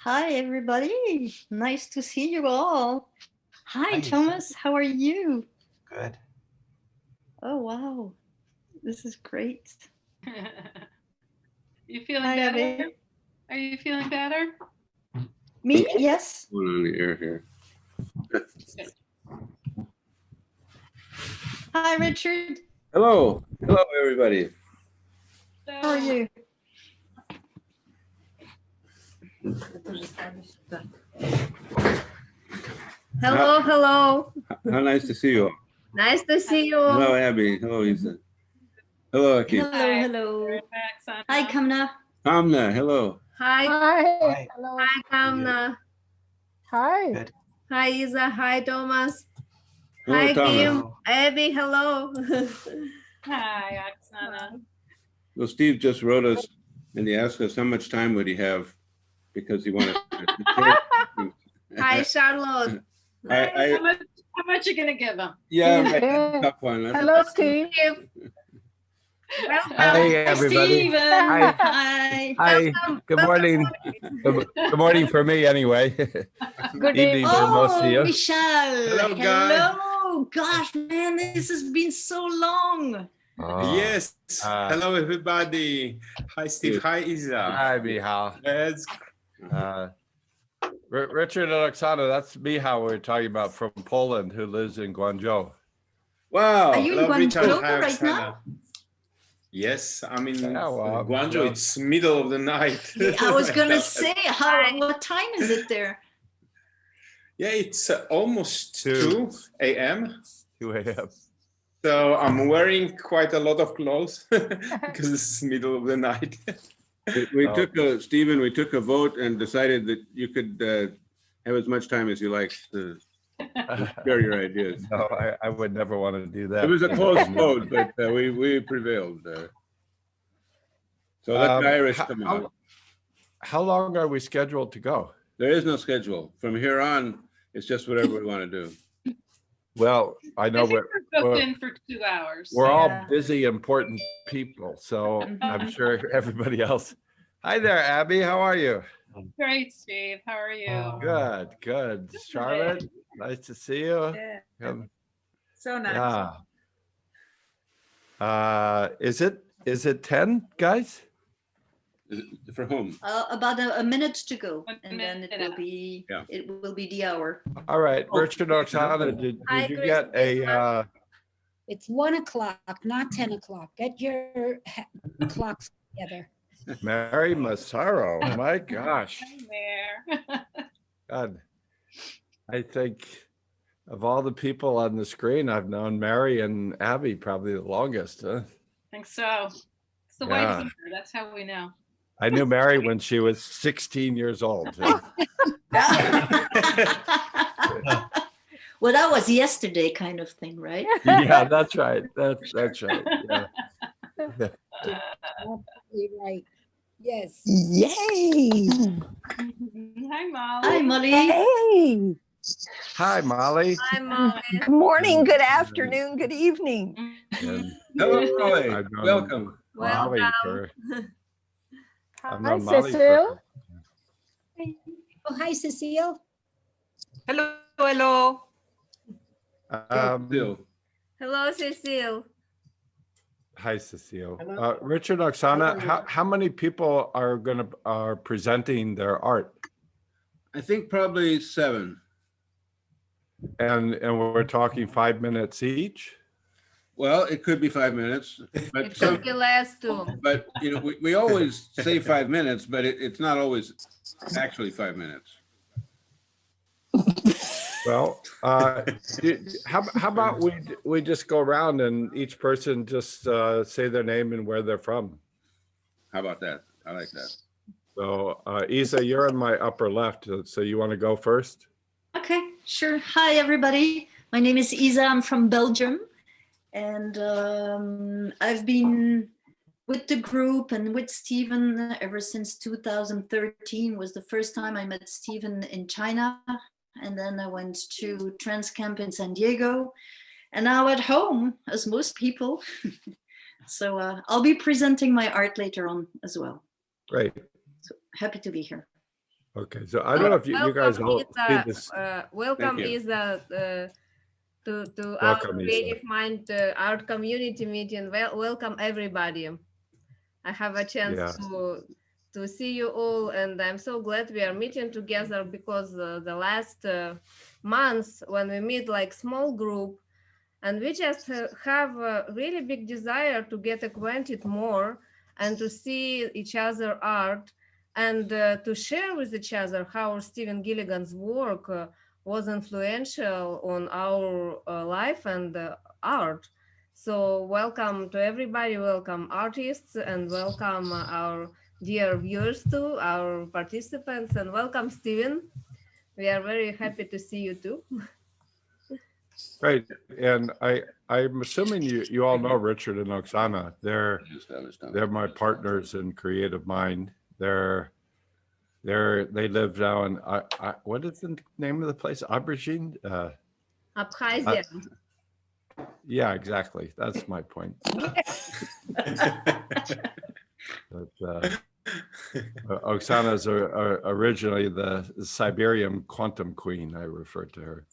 Hi, everybody. Nice to see you all. Hi, Thomas. How are you? Good. Oh, wow. This is great. You feeling Hi, better? Abby. Are you feeling better? Me? Yes. Going on the air here. Hi, Richard. Hello. Hello, everybody. How are you? Hello, hello. How nice to see you all. Nice to see you. Hello, Abby. Hello, Isa. Hello, Aki. Hello, Hi. hello. Back, Hi, Kamna. Kamna, hello. Hi, Hi. Hello. hi, Kamna. Hi. Good. Hi, Isa. Hi, Thomas. Hello, Hi, Thomas. Kim. Abby, hello. Hi, Oksana. Well, Steve just wrote us and he asked us how much time would he have because he wanted to Hi, Charlotte. I How much you gonna give him? yeah, right, Yeah. tough one. That's Hello, Steve. Welcome. Hi, everybody. Stephen. Hi. Hi. Hi. Good morning. Good morning for me, anyway. Good Evening for most of Oh, you. Michelle. Hello, guys. Hello. Gosh, man, this has been so long. Oh, Yes. uh, Hello, everybody. Hi, Steve. Hi, Isa. Hi, Mihal. Yes. Richard and Oksana, that's Mihal we're talking about from Poland, who lives in Guangzhou. Wow. Are you in Hello, Richard. Guangzhou Hi, right now? Oksana. Yes, I'm in Yeah, well, Guangzhou. yeah. It's middle of the night. I was Right gonna now. say, what time is it there? Yeah, it's almost 2 2 a.m. 2 a.m. So I'm wearing quite a lot of clothes because it's middle of the night. We Oh. Stephen, we took a vote and decided that you could have as much time as you like to share your ideas. No, I would never want to do that. It was a close vote, but we prevailed. So let the Irish come out. How long are we scheduled to go? There is no schedule. From here on, it's just whatever we want to do. Well, I I know think we're booked we're in for 2 hours. we're all Yeah. busy, important people, so I'm Mhm. sure everybody else. Hi there, Abby. How are you? Great, Steve. How are you? Good, good. Charlotte, nice to see you. Yeah, Come- so nice. Yeah. Is it 10, guys? For whom? About a minute to go, 1 and then it minute. will be Yeah. it will be the hour. All right, Oh. Richard Oksana, did Hi, you get a It's 1 o'clock, not 10 o'clock. Get your clocks together. Mary Massaro? My gosh. Hi there. God. I think of all the people on the screen, I've known Mary and Abby probably the longest. Huh? think so. It's the Yeah. white hair. That's how we know. I knew Mary when she was 16 years old. Well, that was yesterday kind of thing, right? Yeah, that's right. That's right. Yeah. Absolutely right. Yes. Yay! Hi, Molly. Hi, Molly. Hey! Hi, Molly. Hi, Molly. Good morning, good afternoon, good evening. And Hello, Molly. I've known Welcome. Molly Welcome. for, I've Hi, known Molly Cecile. Oh, hi, Cecile. Hello, hello. Still. Hello, Cecile. Hi, Cecile. Richard, Oksana, how many people are presenting their art? I think probably 7. And we're talking 5 minutes each? Well, it could be 5 minutes, but It some, could be last too. but you know, we always say 5 minutes, but it's not always actually 5 minutes. Well, how about we just go around and each person just say their name and where they're from. How about that? I like that. So Isa, you're in my upper left, so you want to go first? Okay, sure. Hi, everybody. My name is Isa. I'm from Belgium, and I've been with the group and with Stephen ever since 2013 was the first time I met Stephen in China. And then I went to Transcamp in San Diego, and now at home, as most people. So I'll be presenting my art later on as well. Great. So happy to be here. Okay, so I don't know if you guys all see this. Welcome Thank you. is to our Welcome, Isa. Creative Mind Art Community Meeting. Welcome everybody. I have a chance Yeah. to see you all, and I'm so glad we are meeting together because the last months when we meet like small group, and we just have a really big desire to get acquainted more and to see each other art and to share with each other how Stephen Gilligan's work was influential on our life and art. So welcome to everybody, welcome artists, and welcome our dear viewers too, our participants, and welcome Stephen. We are very happy to see you too. Great, and I'm assuming you all know Richard and Oksana. They're my partners in Creative Mind. They live now in what is the name of the place? Aubergine? Abkhazia. Yeah, exactly. That's my point. But, Oksana's originally the Siberian quantum queen. I refer to her.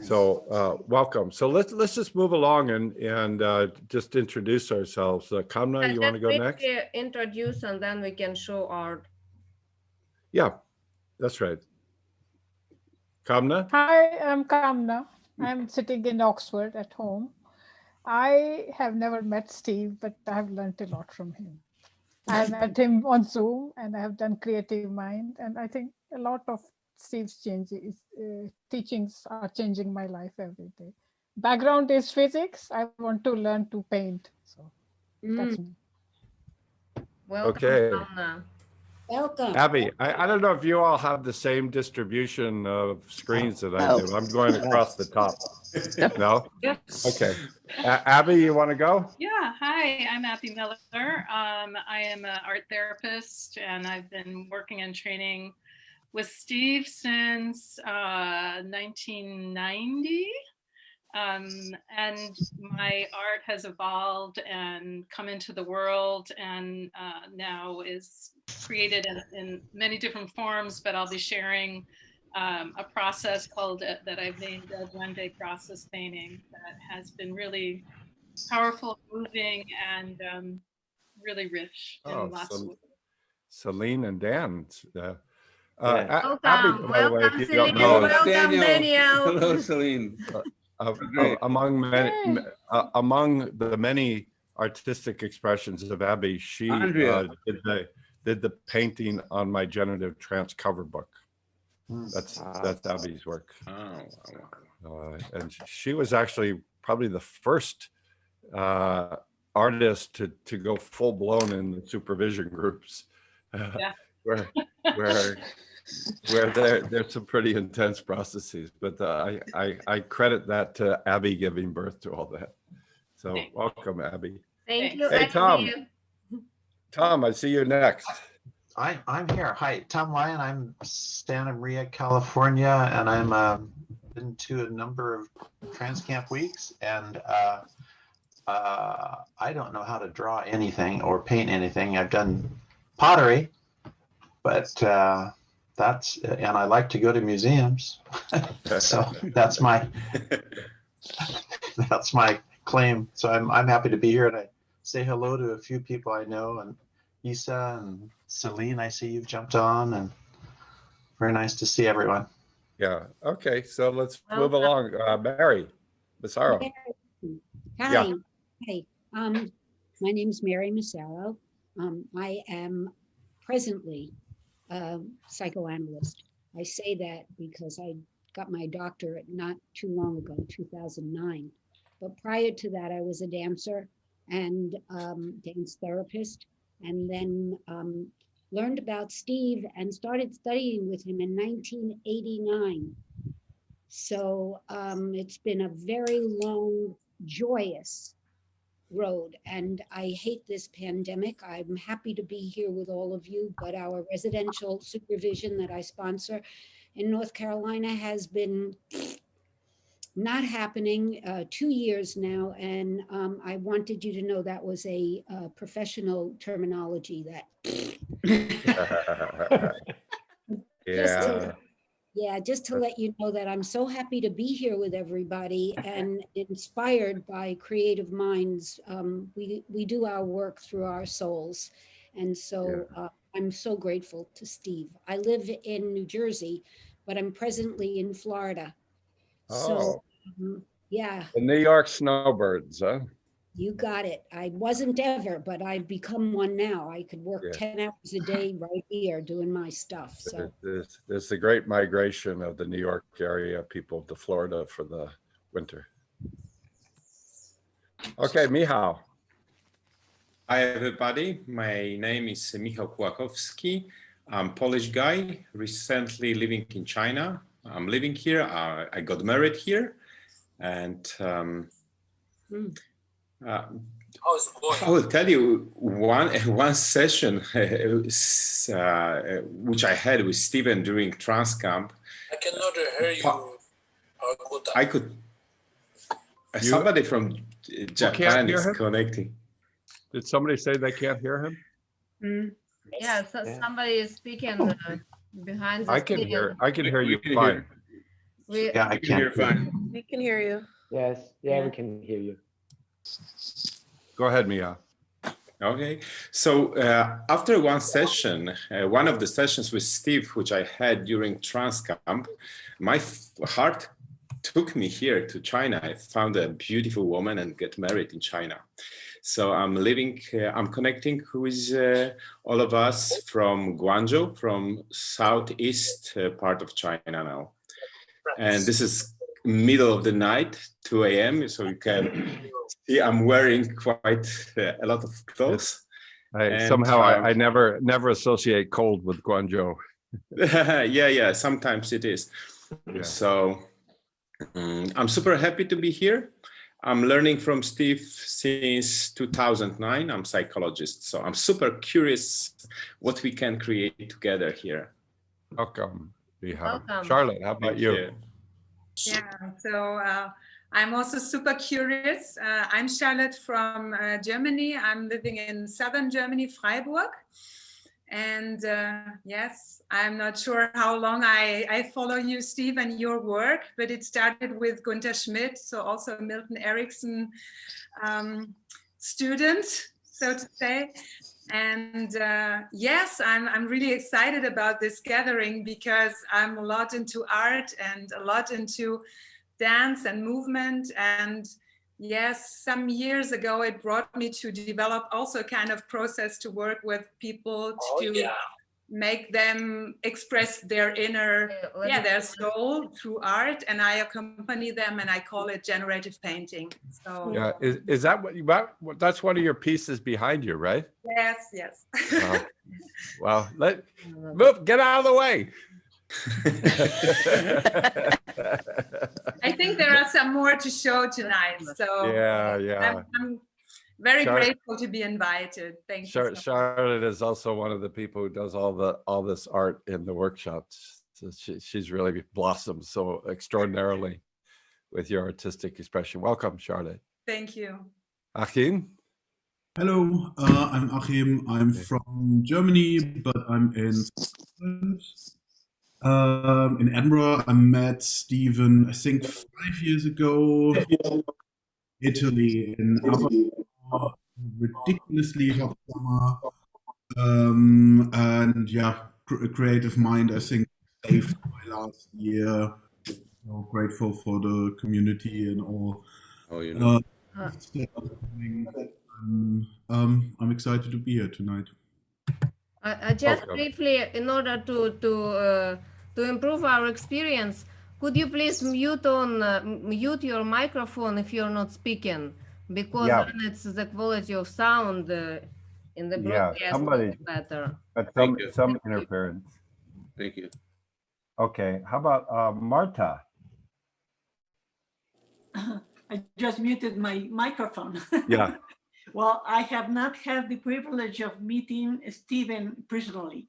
So welcome. So let's just move along and just introduce ourselves. Kamna, you want to go next? Introduce and then we can show art. Yeah, that's right. Kamna? Hi, I'm Kamna. I'm sitting in Oxford at home. I have never met Steve, but I have learned a lot from him. I have met him on Zoom and I have done Creative Mind. And I think a lot of Steve's teachings are changing my life every day. Background is physics. I want to learn to paint. So that's me. Welcome, Okay. Kamna. Welcome. Abby, I don't know if you all have the same distribution of screens that I do. I'm going across the top. No? Yes. Okay. Abby, you want to go? Yeah. Hi, I'm Abby Miller. I am an art therapist, and I've been working and training with Steve since 1990. And my art has evolved and come into the world, and now is created in many different forms, but I'll be sharing a process that I've named the Duende process painting that has been really powerful, moving, and really rich in lots of ways. Celine and Dan. Welcome, Abby, by the way, if you don't Celine. know, Welcome, Daniel. Hello, Celine. Among the many artistic expressions of Abby, she did the painting on my genitive trance cover book. That's Abby's work. And she was actually probably the first artist to go full blown in the supervision groups, where there's some pretty intense processes. But I credit that to Abby giving birth to all that. So welcome, Abby. Thank you. Hey, Tom. Tom, I see you next. I'm here. Hi, Tom Lyon. I'm Santa Maria, California, and I'm been to a number of trans camp weeks, and I don't know how to draw anything or paint anything. I've done pottery, but and I like to go to museums. So that's my claim. So I'm happy to be here, and I say hello to a few people I know, and Isa and Celine, I see you've jumped on, and very nice to see everyone. Yeah. Okay. So let's move along. Mary Massaro. Hi. Yeah. Hi. My name is Mary Massaro. I am presently a psychoanalyst. I say that because I got my doctorate not too long ago, 2009. But prior to that, I was a dancer and dance therapist, and then learned about Steve and started studying with him in 1989. So it's been a very long, joyous road, and I hate this pandemic. I'm happy to be here with all of you, but our residential supervision that I sponsor in North Carolina has been not happening 2 years now. And I wanted you to know that was a professional terminology that. Yeah. Yeah, just to let you know that I'm so happy to be here with everybody and inspired by creative minds. We do our work through our souls. And so I'm so grateful to Steve. I live in New Jersey, but I'm presently in Florida. So yeah. The New York snowbirds, huh? You got it. I wasn't ever, but I've become one now. I could work 10 hours a day right here doing my stuff. So There's the great migration of the New York area people to Florida for the winter. Okay, Michał. Hi, everybody. My name is Michał Kłakowski. I'm Polish guy, recently living in China. I'm living here. I got married here. And I will tell you one session which I had with Stephen during Transcamp. I cannot hear you. I could. Somebody from Japan is connecting. Did somebody say they can't hear him? Yeah, so somebody is speaking behind the screen. I can hear you fine. Yeah, I can hear fine. We can hear you. Yes, yeah, we can hear you. Go ahead, Mia. Okay, so after one session, one of the sessions with Steve, which I had during Transcamp, my heart took me here to China. I found a beautiful woman and get married in China. So I'm I'm connecting with all of us from Guangzhou, from southeast part of China now. And this is middle of the night, 2 a.m. So you can see I'm wearing quite a lot of clothes. I never associate cold with Guangzhou. yeah, sometimes it is. Yeah. So I'm super happy to be here. I'm learning from Steve since 2009. I'm a psychologist, so I'm super curious what we can create together here. Welcome. Welcome. Charlotte, how about you? Yeah, so I'm also super curious. I'm Charlotte from Germany. I'm living in southern Germany, Freiburg. And yes, I'm not sure how long I follow you, Steve, and your work, but it started with Gunther Schmidt, so also Milton Erickson student, so to say. And yes, I'm really excited about this gathering because I'm a lot into art and a lot into dance and movement. And yes, some years ago, it brought me to develop also a kind of process to work with people to make them express their inner, their soul through art. And I accompany them and I call it generative painting. So yeah, is that that's one of your pieces behind you, right? Yes. Well, get out of the way. I think there are some more to show tonight. So yeah. I'm very grateful to be invited. Thank you. So much. Charlotte is also one of the people who does all this art in the workshops. So she's really blossomed so extraordinarily with your artistic expression. Welcome, Charlotte. Thank you. Achim? Hello, I'm Achim. I'm from Germany, but I'm in Edinburgh. I met Stephen, I think 5 years ago, Italy, in ridiculously hot summer. And yeah, Creative Mind, I think, saved my last year. So grateful for the community and all. I'm excited to be here tonight. Just briefly, in order to improve our experience, could you please mute your microphone if you're not speaking, because then it's the quality of sound in the broadcast is better. Some interference. Thank you. Okay, how about Marta? I just muted my microphone. Yeah. Well, I have not had the privilege of meeting Stephen personally,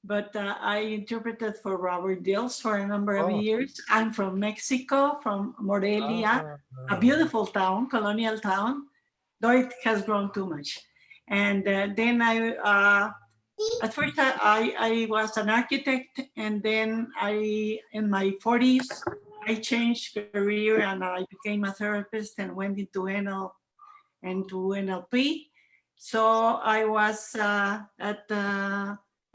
but I interpreted for Robert Dills for a number of years. I'm from Mexico, from Morelia, a beautiful town, colonial town, though it has grown too much. And then at first I was an architect, and then in my 40s, I changed career and I became a therapist and went into NLP. So I was at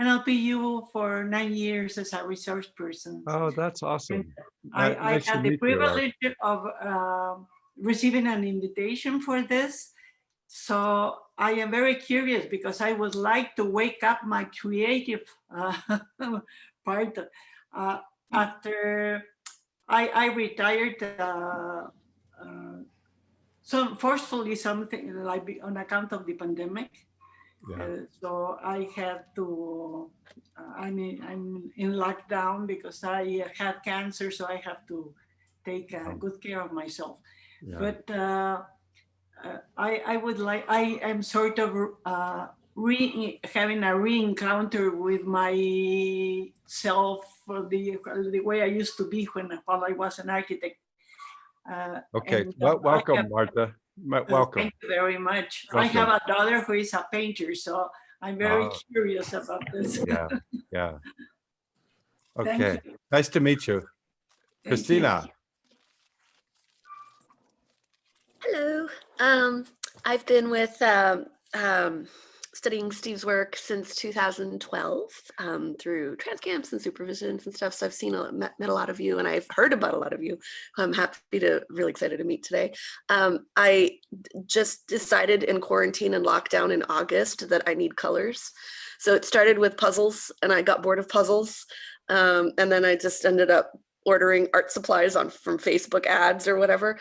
NLPU for 9 years as a resource person. Oh, that's awesome. I had the privilege of receiving an invitation for this. So I am very curious because I would like to wake up my creative part. After I retired so forcefully, something like on account of the pandemic. So I had to, I'm in lockdown because I had cancer, so I have to take good care of myself. But I would like, I am sort of having a re-encounter with myself, the way I used to be while I was an architect. Okay, welcome, Martha. Welcome. Thank you very much. Welcome. I have a daughter who is a painter, so I'm very curious about this. Yeah. Thank Okay, you. nice to meet you. Christina. Hello. I've been with studying Steve's work since 2012 through transcamps and supervisions and stuff. So I've met a lot of you, and I've heard about a lot of you. I'm really excited to meet today. I just decided in quarantine and lockdown in August that I need colors. So it started with puzzles, and I got bored of puzzles. And then I just ended up ordering art supplies from Facebook ads or whatever.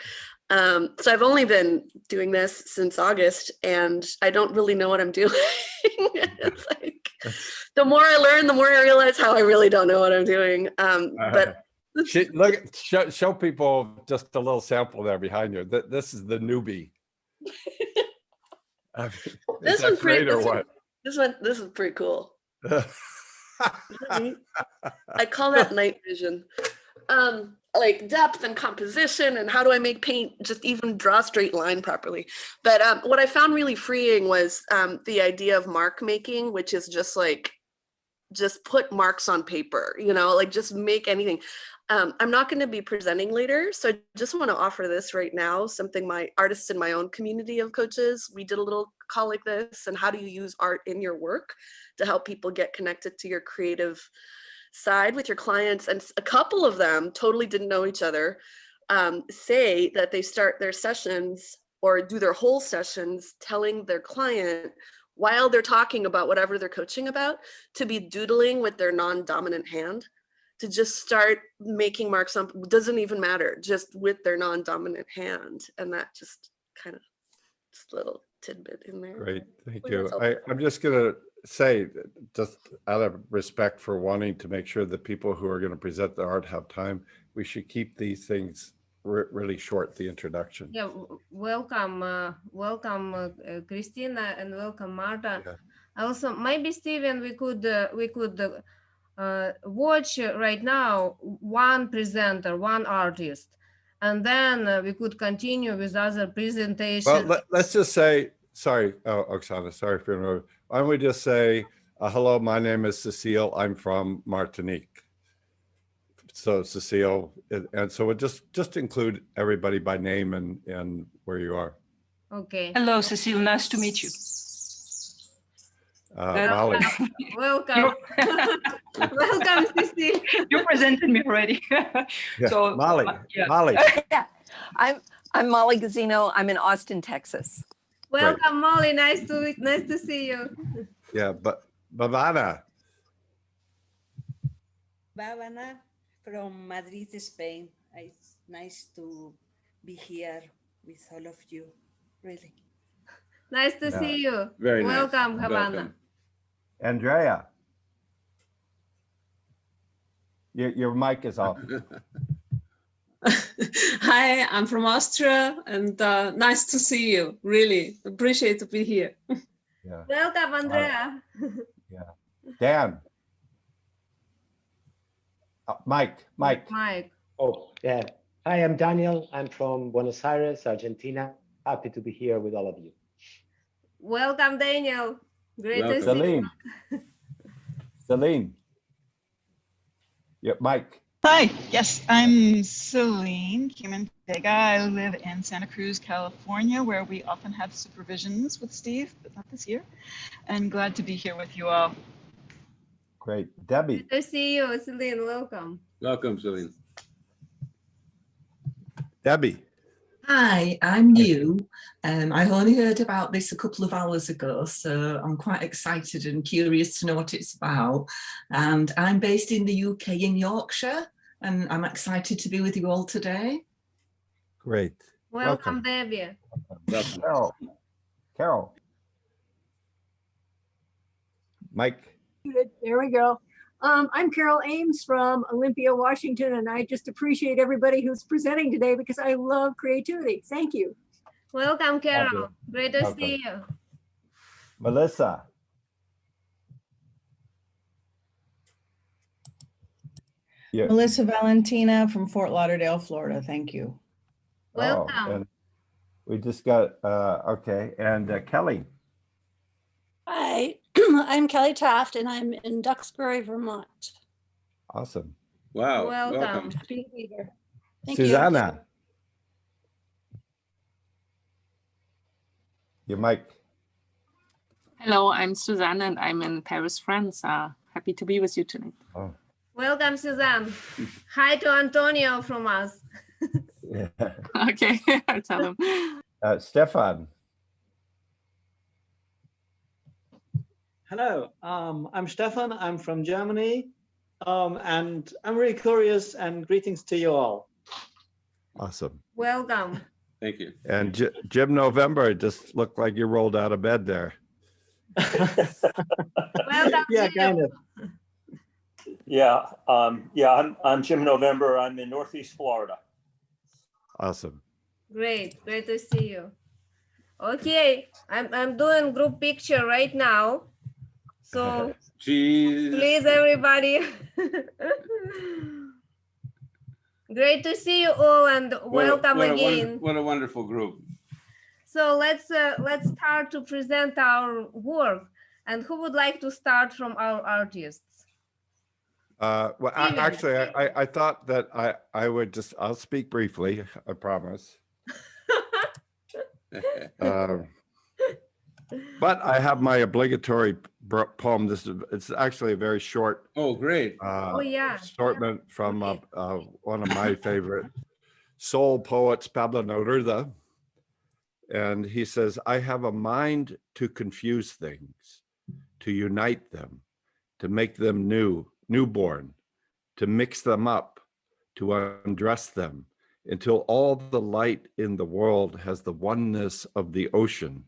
So I've only been doing this since August, and I don't really know what I'm doing. It's like, the more I learn, the more I realize how I really don't know what I'm doing. But Show people just a little sample there behind you. This is the newbie. This one's pretty. This is pretty cool. I call that night vision. Like depth and composition, and how do I make paint just even draw a straight line properly. But what I found really freeing was the idea of mark making, which is just put marks on paper, like just make anything. I'm not going to be presenting later, so I just want to offer this right now, something my artists in my own community of coaches, we did a little call like this, and how do you use art in your work to help people get connected to your creative side with your clients. And a couple of them totally didn't know each other, say that they start their sessions or do their whole sessions telling their client, while they're talking about whatever they're coaching about, to be doodling with their non-dominant hand, to just start making marks on, doesn't even matter, just with their non-dominant hand. And that just kind of, just a little tidbit in there. Great, thank you. I'm just gonna say, just out of respect for wanting to make sure that people who are going to present the art have time, we should keep these things really short, the introduction. Yeah, welcome Christina, and welcome Marta. Yeah. Also, maybe Steven, we could watch right now one presenter, one artist, and then we could continue with other presentations. Well, let's just say, sorry, Oksana, sorry for interrupting. Why don't we just say, hello, my name is Cecile. I'm from Martinique. So Cecile, and so we'll just include everybody by name and where you are. Okay. Hello, Cecile. Nice to meet you. Molly. Welcome. Welcome, Cecile. You presented me already. Yeah. So Molly. Yeah. Molly. Yeah, I'm Molly Gazzino. I'm in Austin, Texas. Welcome, Molly. Nice to see you. Yeah, but Bhavana. Bhavana from Madrid, Spain. It's nice to be here with all of you, really. Nice to see you. Very welcome, nice. Havana. Welcome. Andrea. Your mic is off. Hi, I'm from Austria, and nice to see you. Really appreciate to be here. Yeah. Welcome, Andrea. Yeah. Dan. Mike. Mike. Oh, yeah. Hi, I'm Daniel. I'm from Buenos Aires, Argentina. Happy to be here with all of you. Welcome, Daniel. Great to see Celine. Celine. Yeah, Mike. Hi, yes, I'm Celine Humantega. I live in Santa Cruz, California, where we often have supervisions with Steve, but not this year. And glad to be here with you all. Great. Debbie. Good to see you, Celine. Welcome. Welcome, Celine. Debbie. Hi, I'm new. I only heard about this a couple of hours ago, so I'm quite excited and curious to know what it's about. And I'm based in the UK in Yorkshire, and I'm excited to be with you all today. Great. Welcome, Debbie. Carol. Carol. Mike. There we go. I'm Carol Ames from Olympia, Washington, and I just appreciate everybody who's presenting today because I love creativity. Thank you. Welcome, Carol. Great to see you. Melissa. Yeah. Melissa Valentina from Fort Lauderdale, Florida. Thank you. Welcome. And we just got, okay, and Kelly. Hi, I'm Kelly Taft, and I'm in Duxbury, Vermont. Awesome. Wow. Welcome. Happy to be here. Thank Susanna. Your mic. Hello, I'm Suzanne, and I'm in Paris, France. Happy to be with you tonight. Oh. Welcome, Suzanne. Hi to Antonio from us. Yeah. Okay, I'll tell him. Stefan. Hello, I'm Stefan. I'm from Germany, and I'm really curious. And greetings to you all. Awesome. Welcome. Thank you. And Jim November, it just looked like you rolled out of bed there. Welcome. Yeah, kind of. Yeah, I'm Jim November. I'm in Northeast Florida. Awesome. Great to see you. Okay, I'm doing group picture right now. So please, everybody. Great to see you all and welcome again. What a wonderful group. So let's start to present our work. And who would like to start from our artists? Well, actually, I thought that I'll speak briefly, I promise. But I have my obligatory poem. It's actually a very short. Oh, great. Assortment from one of my favorite soul poets, Pablo Neruda. And he says, I have a mind to confuse things, to unite them, to make them newborn, to mix them up, to undress them, until all the light in the world has the oneness of the ocean,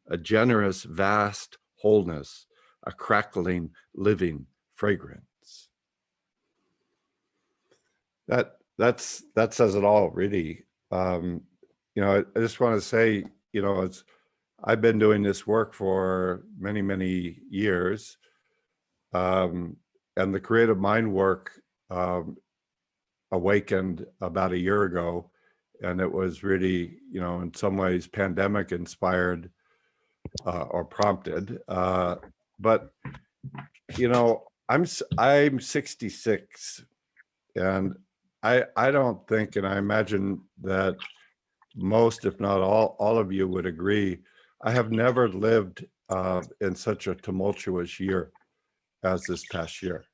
a generous, vast wholeness, a crackling, living fragrance. That says it all, really. I just want to say, I've been doing this work for many, many years. And the creative mind work awakened about a year ago. And it was really, in some ways pandemic inspired or prompted. But, I'm 66 and I don't think, and I imagine that most, if not all of you would agree, I have never lived in such a tumultuous year as this past year.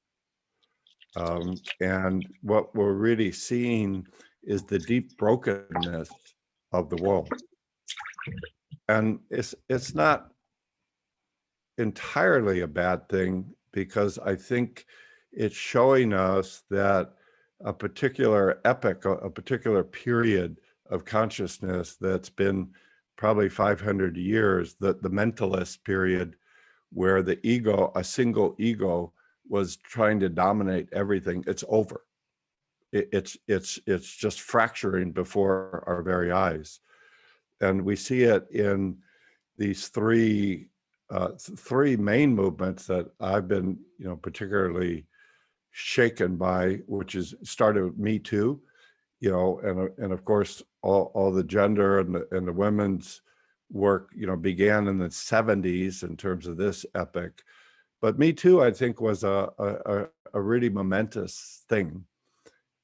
And what we're really seeing is the deep brokenness of the world. And it's not entirely a bad thing, because I think it's showing us that a particular epoch, a particular period of consciousness that's been probably 500 years, the mentalist period, where the ego, a single ego, was trying to dominate everything, it's over. It's just fracturing before our very eyes. And we see it in these three main movements that I've been, particularly shaken by, which is started with Me Too, you know, and of course all the gender and the women's work, you know, began in the 70s in terms of this epic. But Me Too, I think, was a really momentous thing.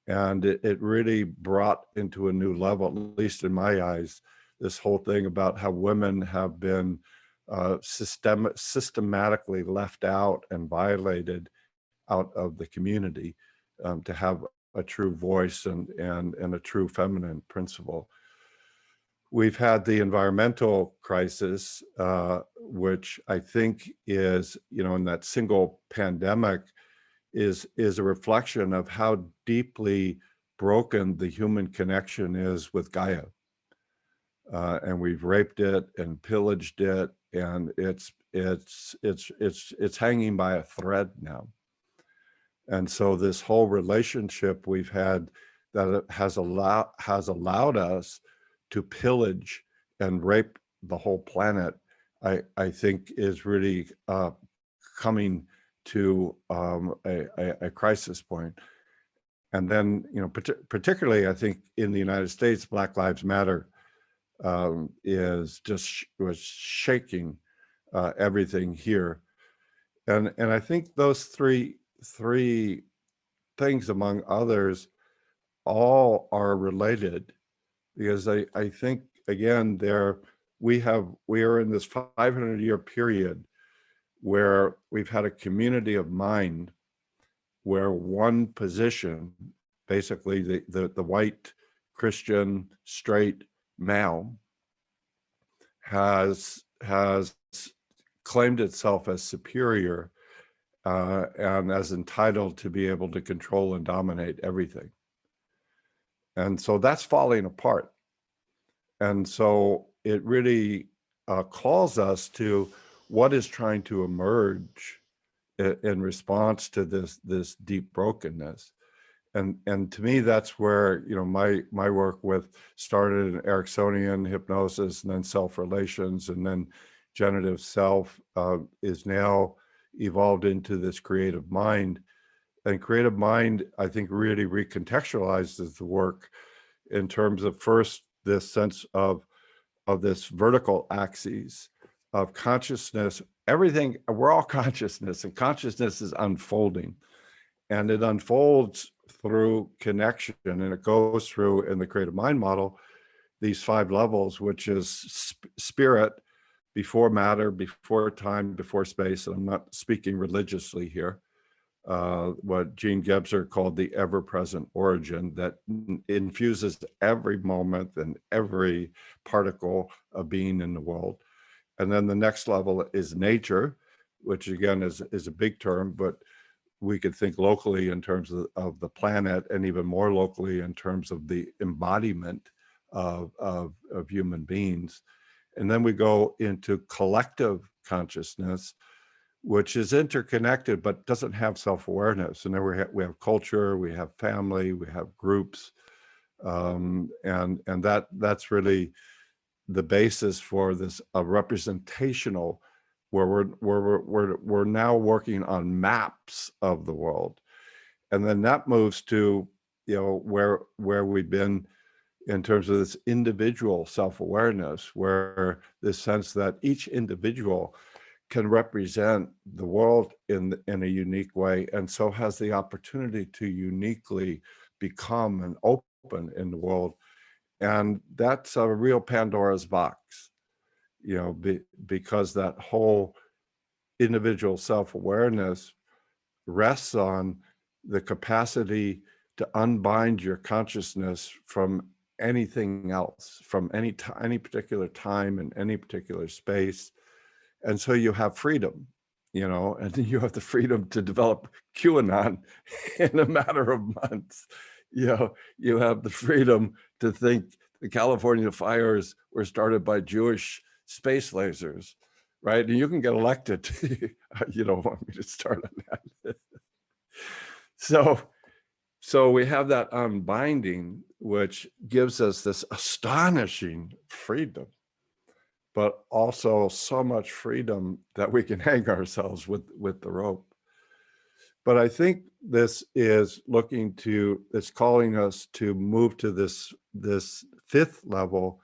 And it really brought into a new level, at least in my eyes, this whole thing about how women have been systematically left out and violated out of the community to have a true voice and a true feminine principle. We've had the environmental crisis, which I think is, you know, in that single pandemic is a reflection of how deeply broken the human connection is with Gaia. And we've raped it and pillaged it, and it's hanging by a thread now. And so this whole relationship we've had that has allowed us to pillage and rape the whole planet, I think is really coming to a crisis point. And then, you know, particularly I think in the United States, Black Lives Matter was shaking everything here. And I think those three things, among others, all are related, because I think, again, we are in this 500-year period where we've had a community of mind where one position, basically the white Christian straight male, has claimed itself as superior and as entitled to be able to control and dominate everything. And so that's falling apart. And so it really calls us to what is trying to emerge in response to this deep brokenness. And to me, that's where, you know, my work started in Ericksonian hypnosis, and then self-relations, and then generative self is now evolved into this creative mind. And creative mind, I think, really recontextualizes the work in terms of, first, this sense of this vertical axis of consciousness. Everything, we're all consciousness, and consciousness is unfolding. And it unfolds through connection, and it goes through, in the creative mind model, these 5 levels, which is spirit, before matter, before time, before space. And I'm not speaking religiously here. What Jean Gebser called the ever-present origin that infuses every moment and every particle of being in the world. And then the next level is nature, which again is a big term, but we could think locally in terms of the planet, and even more locally in terms of the embodiment of human beings. And then we go into collective consciousness, which is interconnected but doesn't have self-awareness. And then we have culture, we have family, we have groups, and that's really the basis for this representational, where we're now working on maps of the world. And then that moves to, you know, where we've been in terms of this individual self-awareness, where this sense that each individual can represent the world in a unique way, and so has the opportunity to uniquely become and open in the world. And that's a real Pandora's box, you know, because that whole individual self-awareness rests on the capacity to unbind your consciousness from anything else, from any particular time and any particular space. And so you have freedom, you know, and then you have the freedom to develop QAnon in a matter of months. You know, you have the freedom to think the California fires were started by Jewish space lasers, right? And you can get elected. You don't want me to start on that. So we have that unbinding, which gives us this astonishing freedom, but also so much freedom that we can hang ourselves with the rope. But I think this is it's calling us to move to this fifth level,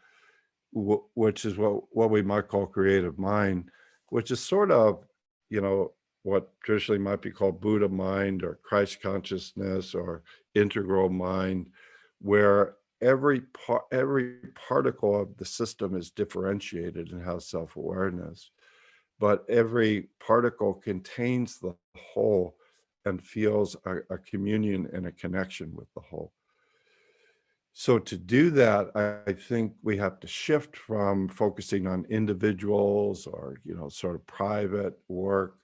which is what we might call creative mind, which is sort of, what traditionally might be called Buddha mind or Christ consciousness or integral mind, where every particle of the system is differentiated and has self-awareness, but every particle contains the whole and feels a communion and a connection with the whole. So to do that, I think we have to shift from focusing on individuals or, sort of private work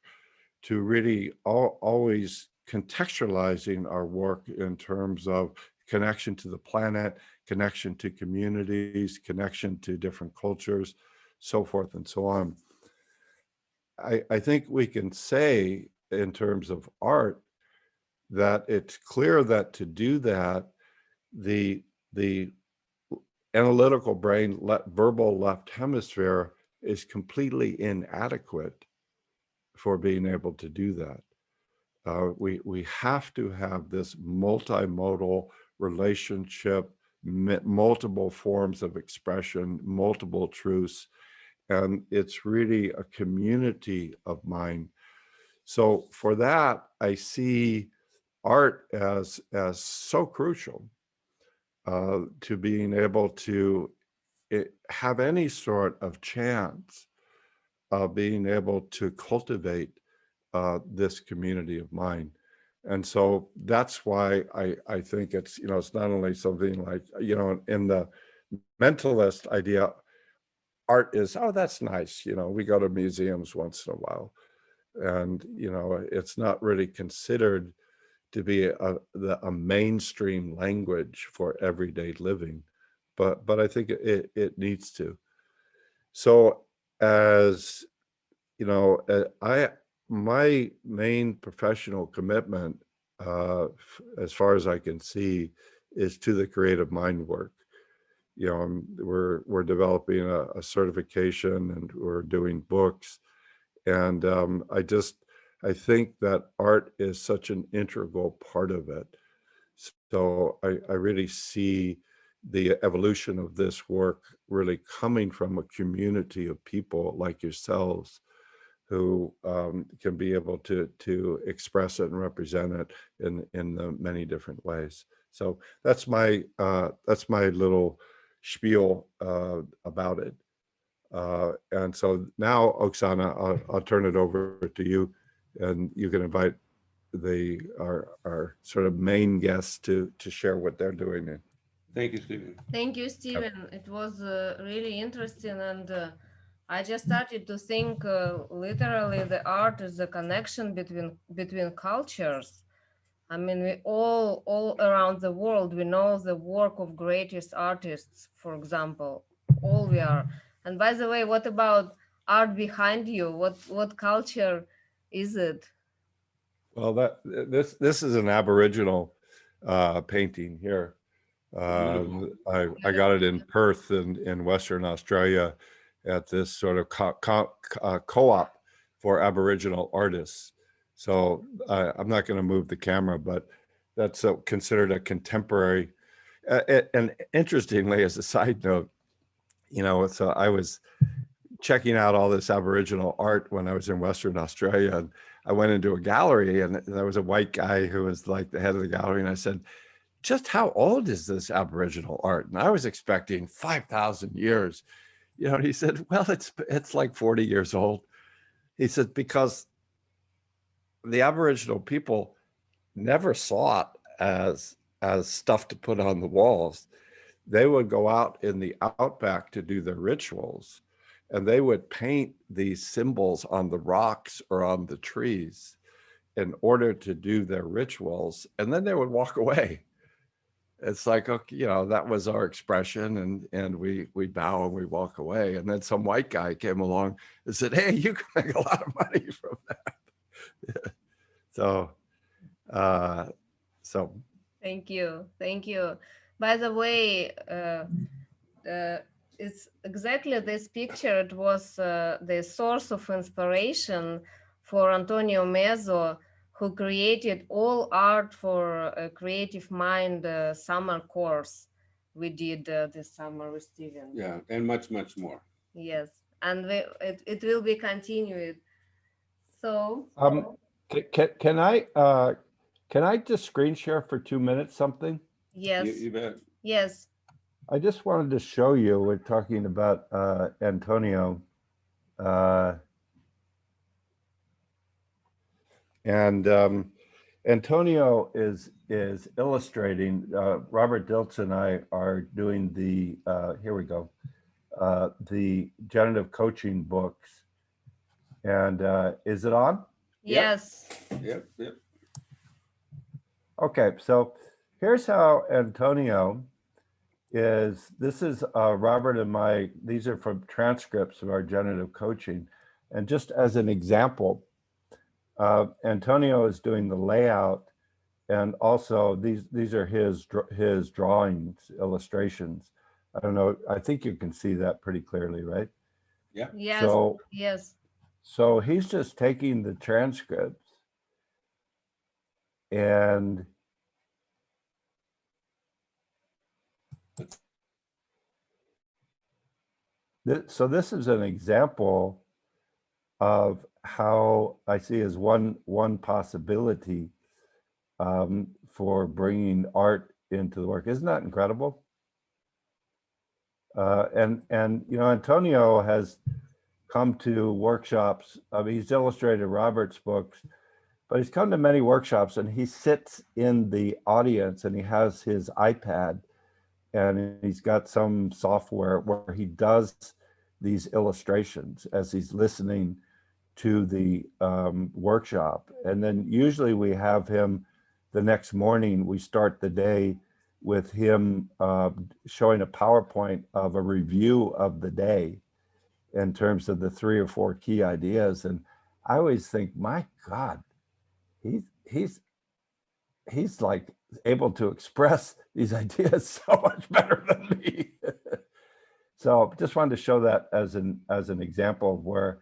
to really always contextualizing our work in terms of connection to the planet, connection to communities, connection to different cultures, so forth and so on. I think we can say in terms of art that it's clear that to do that, the analytical brain, verbal left hemisphere is completely inadequate for being able to do that. We have to have this multimodal relationship, multiple forms of expression, multiple truths, and it's really a community of mind. So for that, I see art as so crucial to being able to have any sort of chance of being able to cultivate this community of mind. And so that's why I think it's, it's not only something like, in the mentalist idea, art is, oh, that's nice. We go to museums once in a while. And, it's not really considered to be a mainstream language for everyday living. But I think it needs to. So as, my main professional commitment, as far as I can see, is to the creative mind work. We're developing a certification and we're doing books. And I think that art is such an integral part of it. So I really see the evolution of this work really coming from a community of people like yourselves who can be able to express it and represent it in the many different ways. So that's my little spiel about it. And so now, Oksana, I'll turn it over to you, and you can invite our sort of main guests to share what they're doing. Thank you, Stephen. Thank you, Stephen. It was really interesting, and I just started to think literally the art is the connection between cultures. I mean, we all around the world, we know the work of greatest artists, for example, all we are. And by the way, what about art behind you? What culture is it? Well, this is an Aboriginal painting here. I got it in Perth in Western Australia at this sort of co-op for Aboriginal artists. So I'm not going to move the camera, but that's considered a contemporary. And interestingly, as a side note, so I was checking out all this Aboriginal art when I was in Western Australia, and I went into a gallery, and there was a white guy who was like the head of the gallery, and I said, just how old is this Aboriginal art? And I was expecting 5,000 years. He said, well, it's like 40 years old. He said, because the Aboriginal people never saw it as stuff to put on the walls. They would go out in the outback to do their rituals, and they would paint these symbols on the rocks or on the trees in order to do their rituals, and then they would walk away. It's like, okay, that was our expression, and we bow and we walk away. And then some white guy came along and said, hey, you can make a lot of money from that. So Thank you. By the way, it's exactly this picture. It was the source of inspiration for Antonio Mezzo, who created all art for a Creative Mind summer course we did this summer with Steven. Yeah, and much more. Yes, and it will be continued. So can I just screen share for 2 minutes something? yes, You bet. Yes. I just wanted to show you, we're talking about Antonio. Antonio is illustrating. Robert Diltz and I are doing the here we go, the generative coaching books. And is it on? Yes. Yep. Okay, so here's how Antonio is. This is Robert and my. These are from transcripts of our generative coaching, and just as an example. Antonio is doing the layout, and also these are his drawings, illustrations. I don't know. I think you can see that pretty clearly, right? Yeah. Yes. So yes. So he's just taking the transcripts and so this is an example of how I see as one possibility for bringing art into the work. Isn't that incredible? And you know, Antonio has come to workshops. I mean, he's illustrated Robert's books, but he's come to many workshops, and he sits in the audience, and he has his iPad, and he's got some software where he does these illustrations as he's listening to the workshop. And then usually we have him the next morning, we start the day with him showing a PowerPoint of a review of the day in terms of the 3 or 4 key ideas. And I always think, my God, he's like able to express these ideas so much better than me. So just wanted to show that as an example of where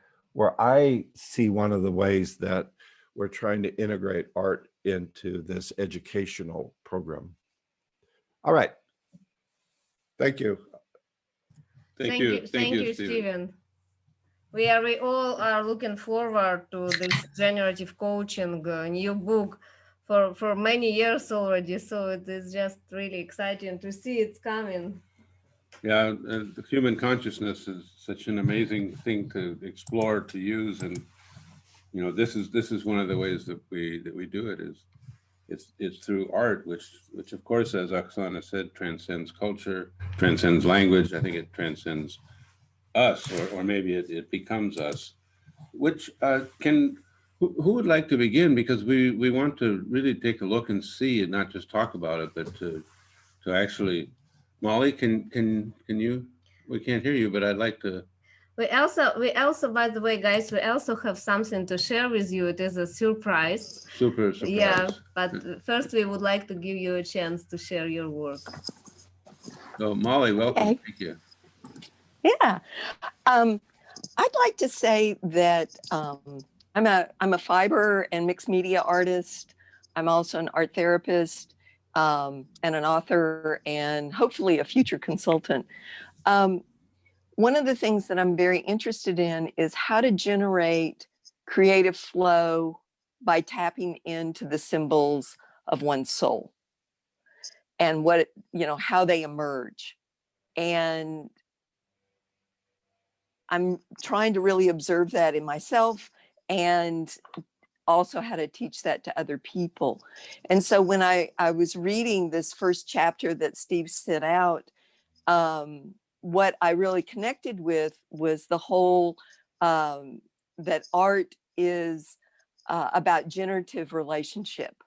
I see one of the ways that we're trying to integrate art into this educational program. All right. Thank you. Thank you, Steven. We all are looking forward to this generative coaching new book for many years already. So it is just really exciting to see it's coming. Yeah, the human consciousness is such an amazing thing to explore, to use, and you know, this is one of the ways that we do it. Is it's through art, which of course, as Oksana said, transcends culture, transcends language. I think it transcends us, or maybe it becomes us. Which who would like to begin? Because we want to really take a look and see, and not just talk about it, but to actually. Molly, can you? We can't hear you, but I'd like to. We also, by the way, guys, we also have something to share with you. It is a surprise. Super surprise. Yeah, but first we would like to give you a chance to share your work. So Molly, welcome. Okay. Thank you. Yeah. I'd like to say that I'm a fiber and mixed media artist. I'm also an art therapist and an author, and hopefully a future consultant. One of the things that I'm very interested in is how to generate creative flow by tapping into the symbols of one's soul and how they emerge. And I'm trying to really observe that in myself, and also how to teach that to other people. And so when I was reading this first chapter that Steve set out, what I really connected with was the whole that art is about generative relationship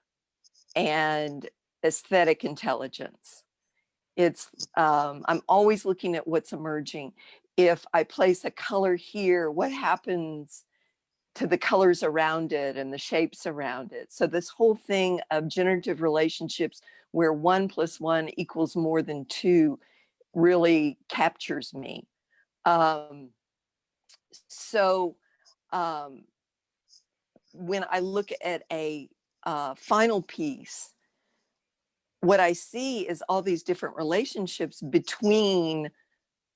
and aesthetic intelligence. It's I'm always looking at what's emerging. If I place a color here, what happens to the colors around it and the shapes around it? So this whole thing of generative relationships where 1 + 1 = more than 2 really captures me. So when I look at a final piece, what I see is all these different relationships between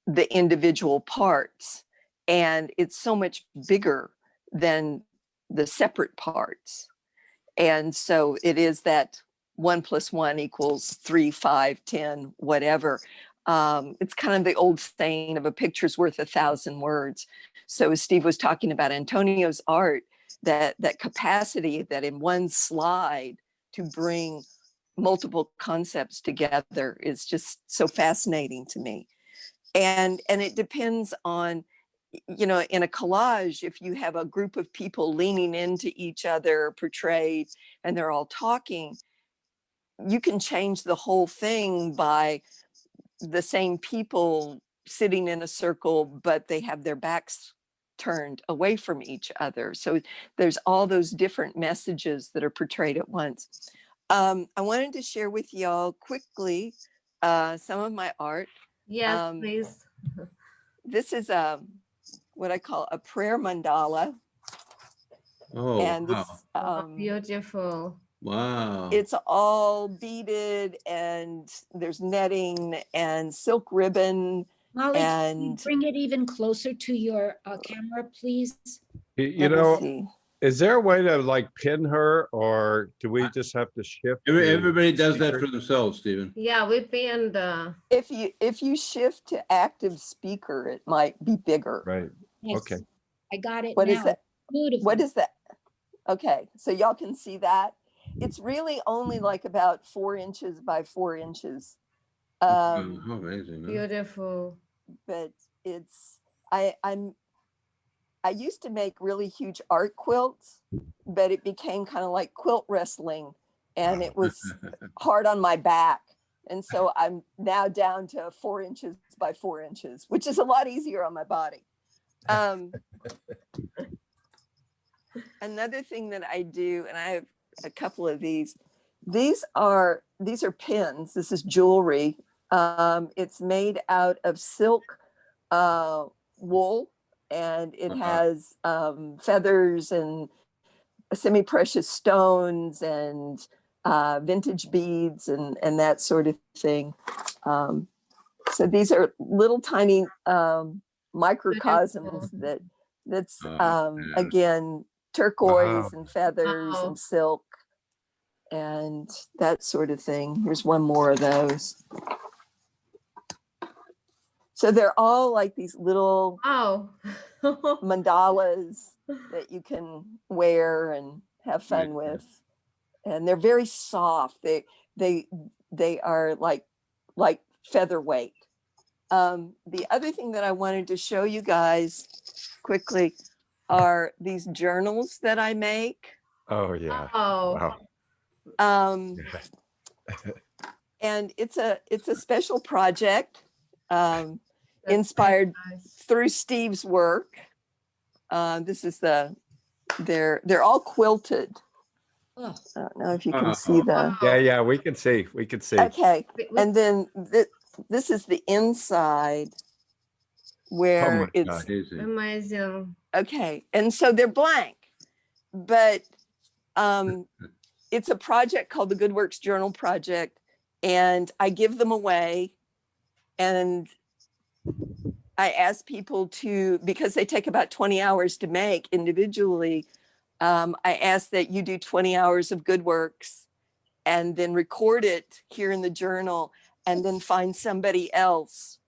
the individual parts. And it's so much bigger than the separate parts. And so it is that 1 + 1 = 3, 5, 10, whatever. It's kind of the old saying of a picture's worth 1,000 words. So as Steve was talking about Antonio's art, that capacity that in one slide to bring multiple concepts together is just so fascinating to me. And it depends on, you know, in a collage, if you have a group of people leaning into each other portrayed and they're all talking, you can change the whole thing by the same people sitting in a circle, but they have their backs turned away from each other. So there's all those different messages that are portrayed at once. I wanted to share with y'all quickly some of my art. Yes, please. This is what I call a prayer mandala. Oh, and this, wow. Beautiful. Wow. It's all beaded and there's netting and silk ribbon. Molly, can you and bring it even closer to your camera, please? You Let me know, see. is there a way to like pin her, or do we just have to shift? Everybody does that for themselves, Stephen. Yeah, we pinned. If you shift to active speaker, it might be bigger. Right. Yes, Okay. I got it What now. is that? Beautiful. What is that? Okay, so y'all can see that. It's really only like about 4 inches by 4 inches. How amazing. Huh? Beautiful. But it's, I used to make really huge art quilts, but it became kind of like quilt wrestling and it was hard on my back. And so I'm now down to 4 inches by 4 inches, which is a lot easier on my body. Another thing that I do, and I have a couple of these are pins. This is jewelry. It's made out of silk wool, and it has feathers and semi-precious stones and vintage beads and that sort of thing. So these are little tiny microcosms that's again turquoise and feathers and silk and that sort of thing. Here's one more of those. So they're all like these little mandalas that you can wear and have fun with. And they're very soft. They are like featherweight. The other thing that I wanted to show you guys quickly are these journals that I make. Oh yeah. Oh. Wow. And it's a special project inspired through Steve's work. This is they're all quilted. I don't know if you can see the. Yeah, we can see. Okay, and then this is the inside where it's amazing. Okay, and so they're blank, but it's a project called the Good Works Journal Project, and I give them away, and I ask people to, because they take about 20 hours to make individually, I ask that you do 20 hours of Good Works and then record it here in the journal and then find somebody else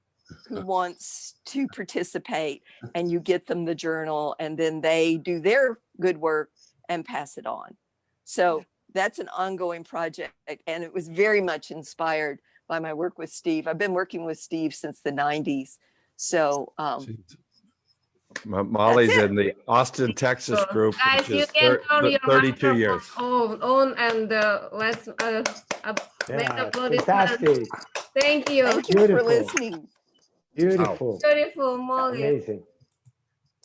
who wants to participate and you get them the journal and then they do their good work and pass it on. So that's an ongoing project and it was very much inspired by my work with Steve. I've been working with Steve since the 90s. So Molly's in the Austin, Texas group, Guys, which you is can turn your 32 years. on and let's make upload this. Fantastic. Thank you. Thank you for listening. Beautiful. Beautiful, Molly. Amazing.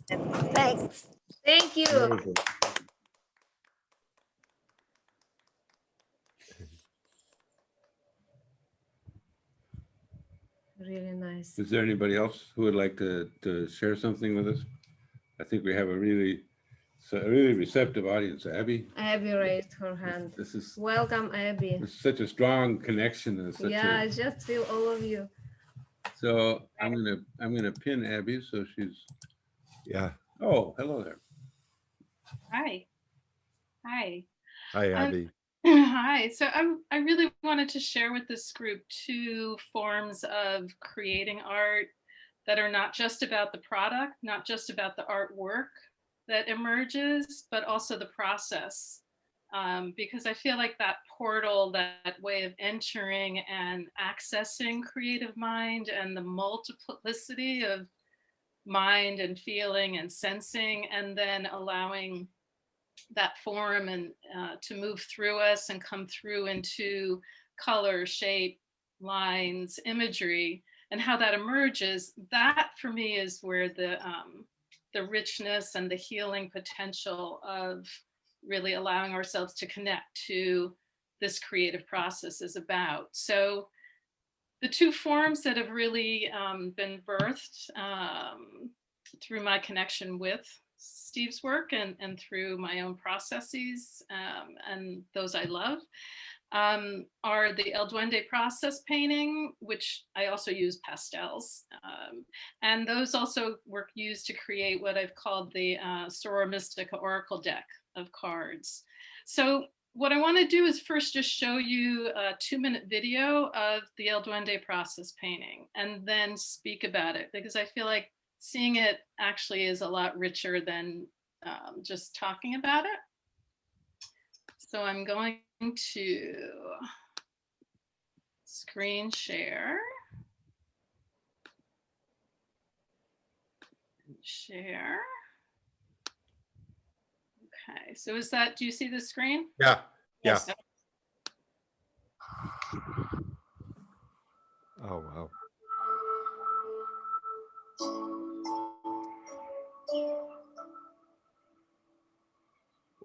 Thanks. Thank you. Amazing. Really nice. Is there anybody else who would like to share something with us? I think we have a really It's a really receptive audience. Abby, Abby raised her hand. this is Welcome, Abby. it's such a strong connection and such Yeah, I a, just feel all of you. so I'm gonna pin Abby so she's, Yeah. oh, hello there. Hi. Hi. Hi, Abby. Hi. So I really wanted to share with this group two forms of creating art that are not just about the product, not just about the artwork that emerges, but also the process. Because I feel like that portal, that way of entering and accessing creative mind and the multiplicity of mind and feeling and sensing, and then allowing that form and to move through us and come through into color, shape, lines, imagery, and how that emerges. That for me is where the richness and the healing potential of really allowing ourselves to connect to this creative process is about. So the two forms that have really been birthed through my connection with Steve's work and through my own processes and those I love are the El Duende process painting, which I also use pastels. And those also were used to create what I've called the Soror Mystica Oracle deck of cards. So what I want to do is first just show you a 2-minute video of the El Duende process painting and then speak about it, because I feel like seeing it actually is a lot richer than just talking about it. So I'm going to screen share. Share. Okay, so is that, do you see the screen? Yeah, yeah. Yes. Oh, wow.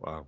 Wow.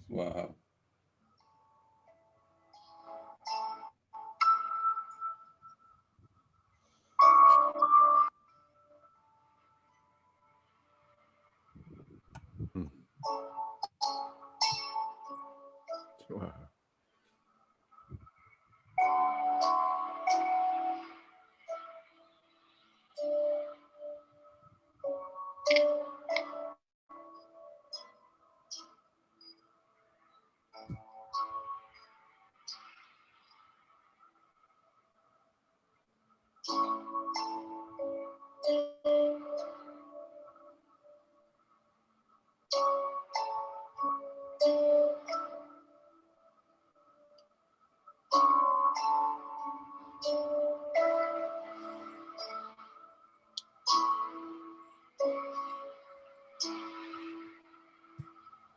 Wow. Wow.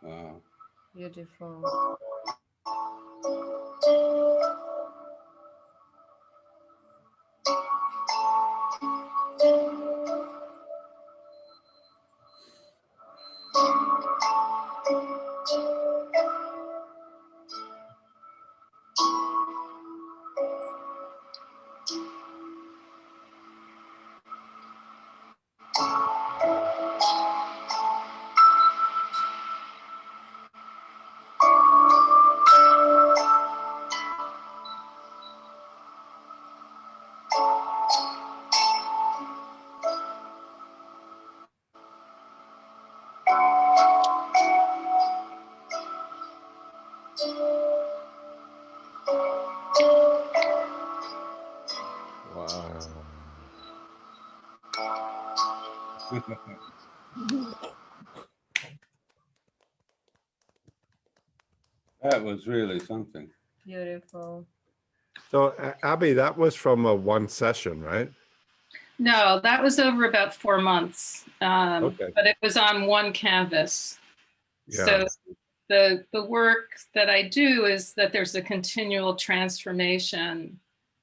Wow. Beautiful. Wow. That was really something. Beautiful. So Abby, that was from a one session, right? No, that was over about 4 months, Okay. but it was on one canvas. Yeah. So the work that I do is that there's a continual transformation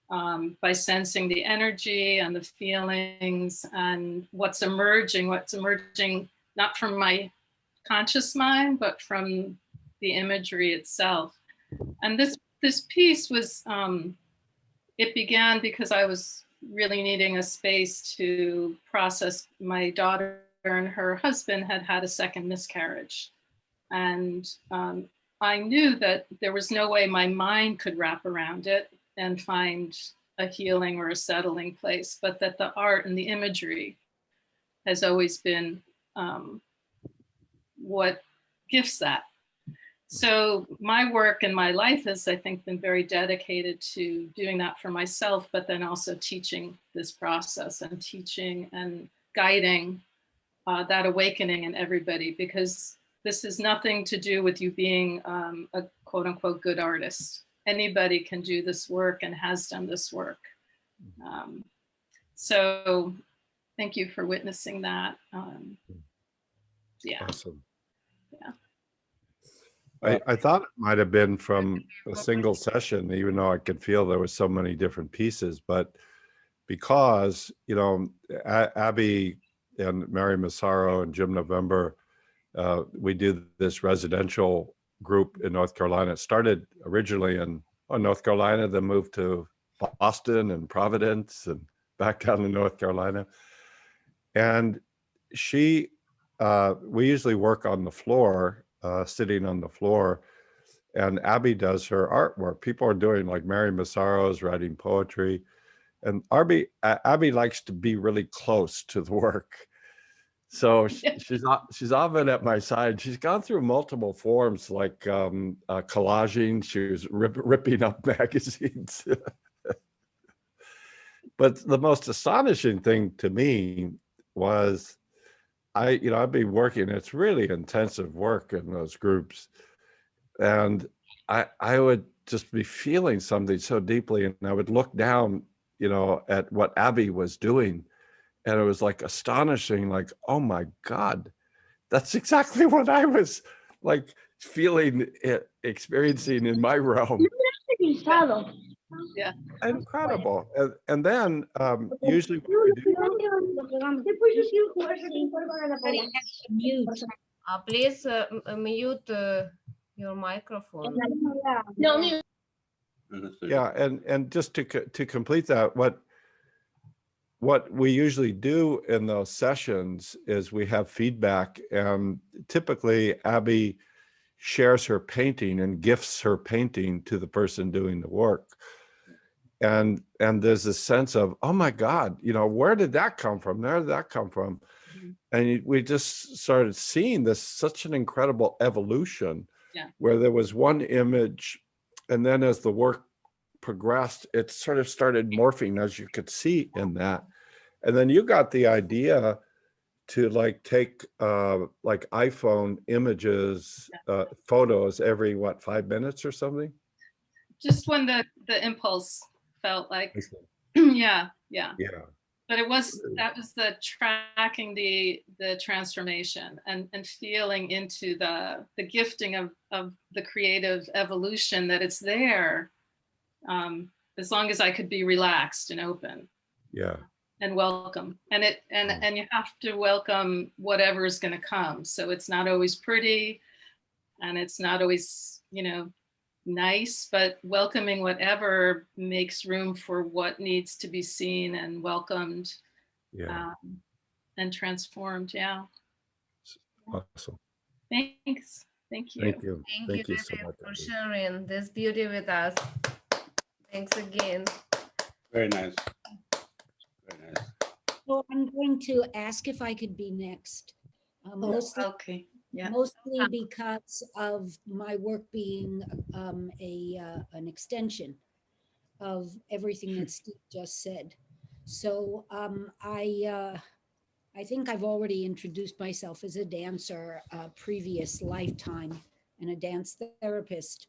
by sensing the energy and the feelings and what's emerging not from my conscious mind, but from the imagery itself. And this piece was, it began because I was really needing a space to process my daughter and her husband had had a second miscarriage. And I knew that there was no way my mind could wrap around it and find a healing or a settling place, but that the art and the imagery has always been what gifts that. So my work and my life has, I think, been very dedicated to doing that for myself, but then also teaching this process and teaching and guiding that awakening in everybody, because this has nothing to do with you being a quote unquote good artist. Anybody can do this work and has done this work. So thank you for witnessing that. Yeah. Awesome. Yeah. I thought it might have been from a single session, even though I could feel there was so many different pieces, but because, you know, Abby and Mary Massaro and Jim November, we do this residential group in North Carolina. It started originally in North Carolina, then moved to Boston and Providence and back down to North Carolina. And we usually work on the floor, sitting on the floor, and Abby does her artwork. People are doing, like Mary Massaro's writing poetry, and Abby likes to be really close to the work. So she's often at my side. She's gone through multiple forms, like collaging. She was ripping up magazines. But the most astonishing thing to me was, I'd be working, it's really intensive work in those groups. And I would just be feeling something so deeply, and I would look down, at what Abby was doing. And it was like astonishing, like, oh my God, that's exactly what I was like feeling, experiencing in my realm. Yeah. Incredible. And then usually what we do. Please mute your microphone. Yeah, and just to complete that, what we usually do in those sessions is we have feedback, and typically Abby shares her painting and gifts her painting to the person doing the work. And there's a sense of, oh my God, where did that come from? Where did that come from? Mm-hmm. And we just started seeing this, such an incredible evolution, where there was one image, and then as the work progressed, it sort of started morphing, as you could see in that. And then you got the idea to take iPhone images, photos every 5 minutes or something? Just when the impulse felt like, yeah. But that was the tracking the transformation and feeling into the gifting of the creative evolution, that it's there, as long as I could be relaxed and open. Yeah. And welcome. And you have to welcome whatever is going to come. So it's not always pretty, and it's not always, nice, but welcoming whatever makes room for what needs to be seen and welcomed, and transformed. Yeah. Awesome. Thanks. Thank you. Thank you. Thank you so much for sharing this beauty with us. Thanks again. Very nice. Very nice. So I'm going to ask if I could be next. Mostly, okay. Yeah. Mostly because of my work being an extension of everything that Steve just said. So I think I've already introduced myself as a dancer, previous lifetime, and a dance therapist.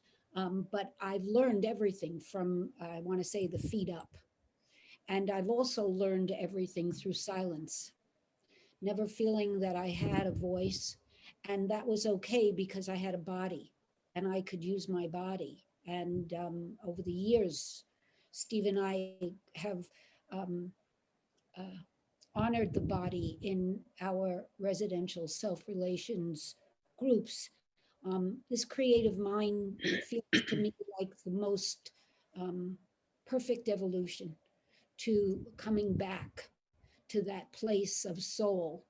But I've learned everything from, I want to say, the feet up. And I've also learned everything through silence, never feeling that I had a voice. And that was okay because I had a body and I could use my body. And over the years, Steve and I have honored the body in our residential self-relations groups. This creative mind feels to me like the most perfect evolution to coming back to that place of soul.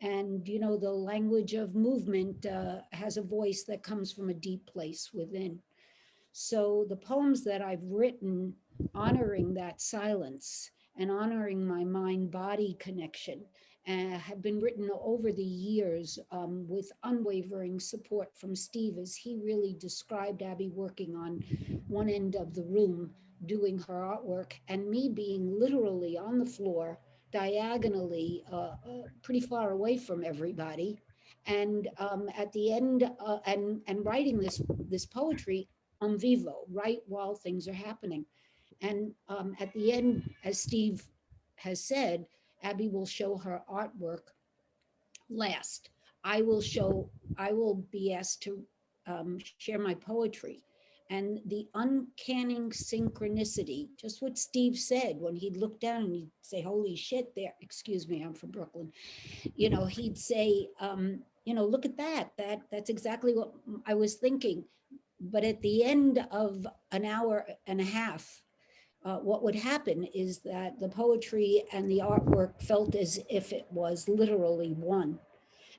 And, you know, the language of movement has a voice that comes from a deep place within. So the poems that I've written honoring that silence and honoring my mind-body connection have been written over the years with unwavering support from Steve, as he really described Abby working on one end of the room doing her artwork, and me being literally on the floor diagonally pretty far away from everybody. And at the end, and writing this poetry en vivo, right while things are happening. And at the end, as Steve has said, Abby will show her artwork last. I will be asked to share my poetry. And the uncanny synchronicity, just what Steve said when he'd look down and he'd say, holy shit there, excuse me, I'm from Brooklyn. You know, he'd say, you know, look at that's exactly what I was thinking. But at the end of an hour and a half, what would happen is that the poetry and the artwork felt as if it was literally one.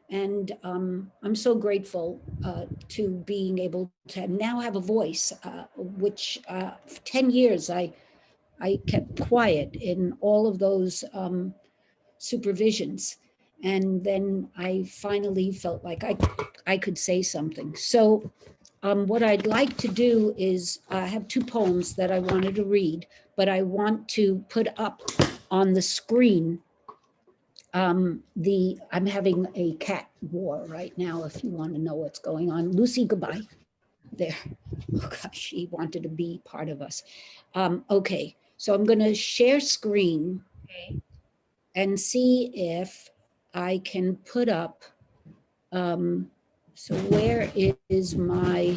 And I'm so grateful to being able to now have a voice, which for 10 years I kept quiet in all of those supervisions. And then I finally felt like I could say something. So what I'd like to do is I have two poems that I wanted to read, but I want to put up on the screen I'm having a cat war right now, if you want to know what's going on. Lucy, goodbye. There. Oh gosh, she wanted to be part of us. Okay, so I'm going to share screen and see if I can put up, so where is my,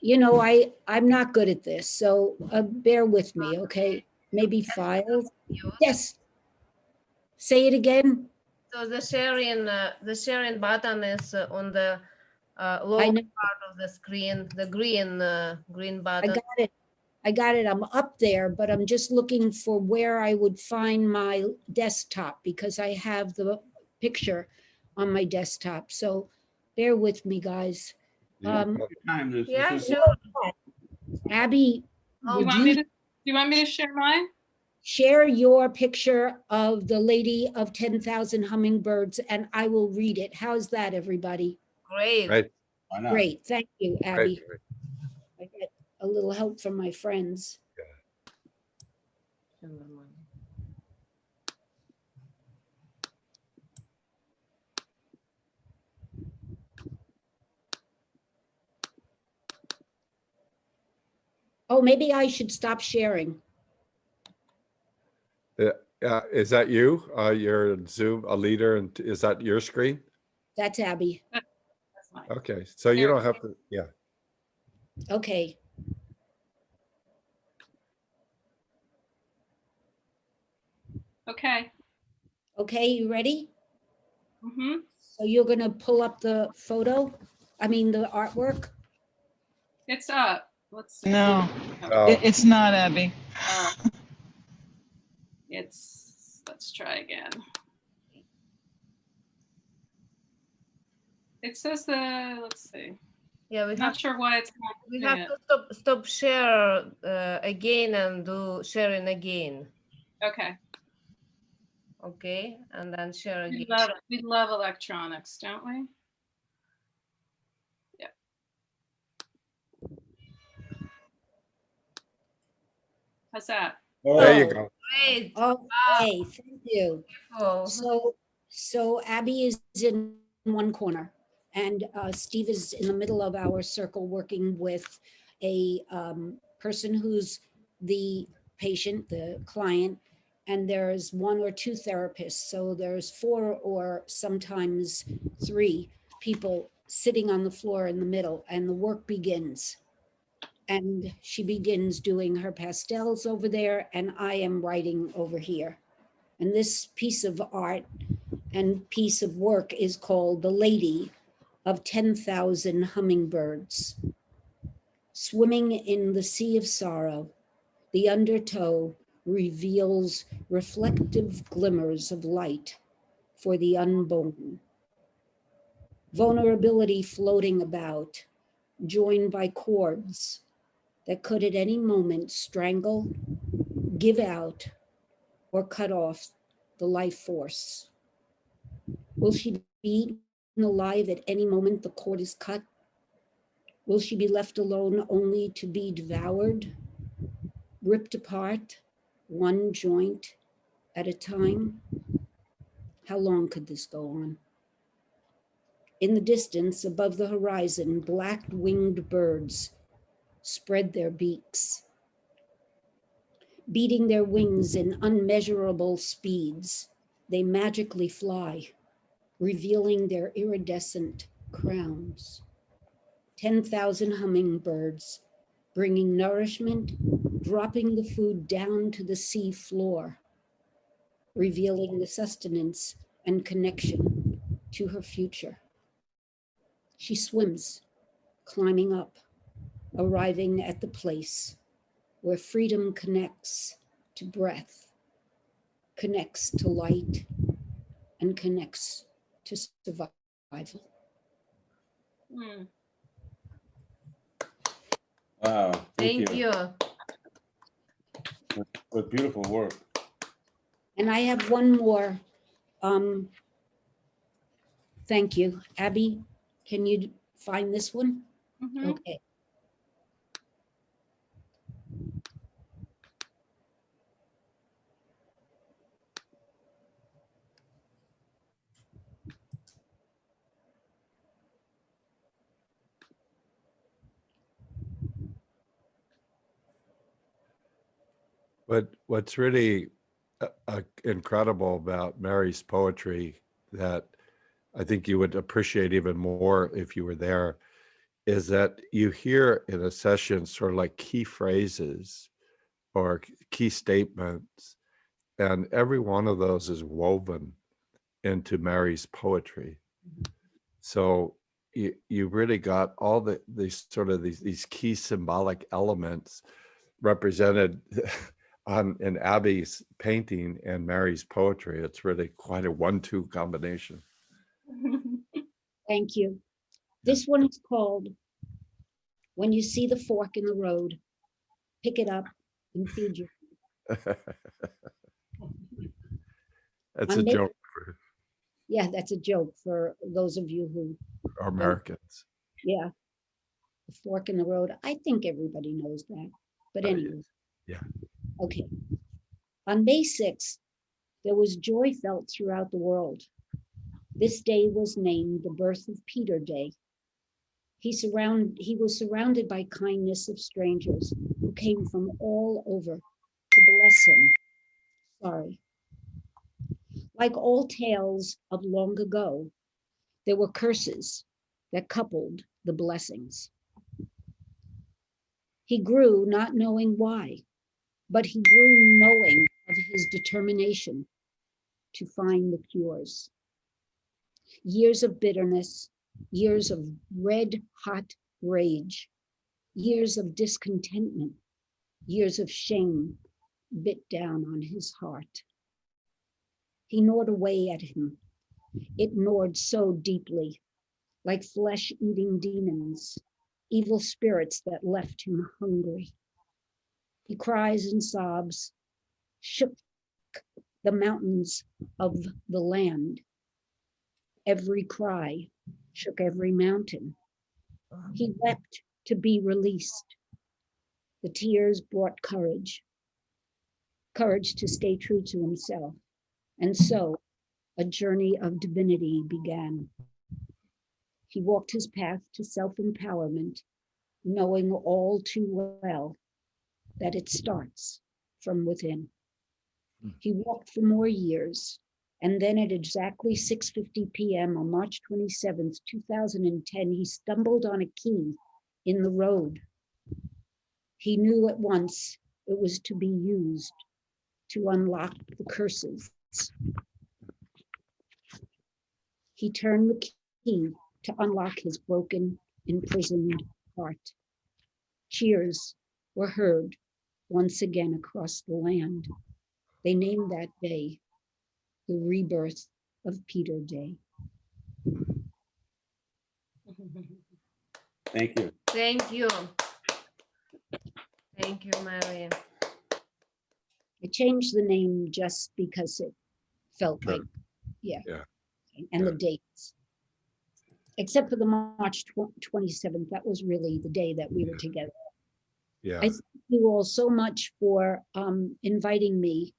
you know, I'm not good at this, so bear with me, okay? Maybe files. Yes. Say it again. So the sharing button is on the lower part of the screen, the green button. I got it. I'm up there, but I'm just looking for where I would find my desktop because I have the picture on my desktop. So bear with me, guys. Yeah, sure. Abby, do you want me to share mine? Share your picture of the Lady of 10,000 Hummingbirds and I will read it. How's that, everybody? Great. Right. Great. Thank you, Abby. Right. I get a little help from my friends. Oh, maybe I should stop sharing. Is that you? You're Zoom, a leader, and is that your screen? That's Abby. Okay, so you don't have to, yeah. Okay. Okay. Okay, you ready? Mm-hmm. So you're gonna pull up the photo? I mean, the artwork? It's up. Let's see. No, it's not, Abby. Let's try again. It says let's see. Yeah, we're not sure why it's not. We have to stop share again and do sharing again. Okay. Okay, and then share again. We love electronics, don't we? Yeah. How's that? There you go. Great. Okay, thank you. Beautiful. So Abby is in one corner, and Steve is in the middle of our circle working with a person who's the patient, the client, and there's one or two therapists. So there's 4 or sometimes 3 people sitting on the floor in the middle, and the work begins. And she begins doing her pastels over there, and I am writing over here. And this piece of art and piece of work is called The Lady of 10,000 Hummingbirds. Swimming in the sea of sorrow, the undertow reveals reflective glimmers of light for the unborn. Vulnerability floating about, joined by cords that could at any moment strangle, give out, or cut off the life force. Will she be eaten alive at any moment the cord is cut? Will she be left alone only to be devoured, ripped apart, one joint at a time? How long could this go on? In the distance, above the horizon, black-winged birds spread their beaks, beating their wings in unmeasurable speeds. They magically fly, revealing their iridescent crowns. 10,000 hummingbirds, bringing nourishment, dropping the food down to the sea floor, revealing the sustenance and connection to her future. She swims, climbing up, arriving at the place where freedom connects to breath, connects to light, and connects to survival. Mm. Wow. Thank you. What beautiful work. And I have one more. Thank you. Abby, can you find this one? Mhm. Okay. What's really incredible about Mary's poetry that I think you would appreciate even more if you were there is that you hear in a session sort of like key phrases or key statements, and every one of those is woven into Mary's poetry. So you really got all these sort of these key symbolic elements represented in Abby's painting and Mary's poetry. It's really quite a 1-2 combination. Thank you. This one is called When You See the Fork in the Road, Pick It Up and Feed You. That's a joke for Yeah, that's a joke for those of you who our Americans. Yeah. The fork in the road. I think everybody knows that. But anyway. Yeah. Okay. On May 6th, there was joy felt throughout the world. This day was named the Birth of Peter Day. He was surrounded by kindness of strangers who came from all over to bless him. Sorry. Like all tales of long ago, there were curses that coupled the blessings. He grew not knowing why, but he grew knowing of his determination to find the cures. Years of bitterness, years of red hot rage, years of discontentment, years of shame bit down on his heart. He gnawed away at him. It gnawed so deeply, like flesh-eating demons, evil spirits that left him hungry. He cries and sobs, shook the mountains of the land. Every cry shook every mountain. He wept to be released. The tears brought courage to stay true to himself. And so a journey of divinity began. He walked his path to self-empowerment, knowing all too well that it starts from within. He walked for more years, and then at exactly 6:50 p.m. on March 27th, 2010, he stumbled on a key in the road. He knew at once it was to be used to unlock the curses. He turned the key to unlock his broken, imprisoned heart. Cheers were heard once again across the land. They named that day the rebirth of Peter Day. Thank you. Thank you. Thank you, Mary. I changed the name just because it felt like, yeah. And the dates. Except for the March 27th, that was really the day that we were together. Yeah. I thank you all so much for inviting me.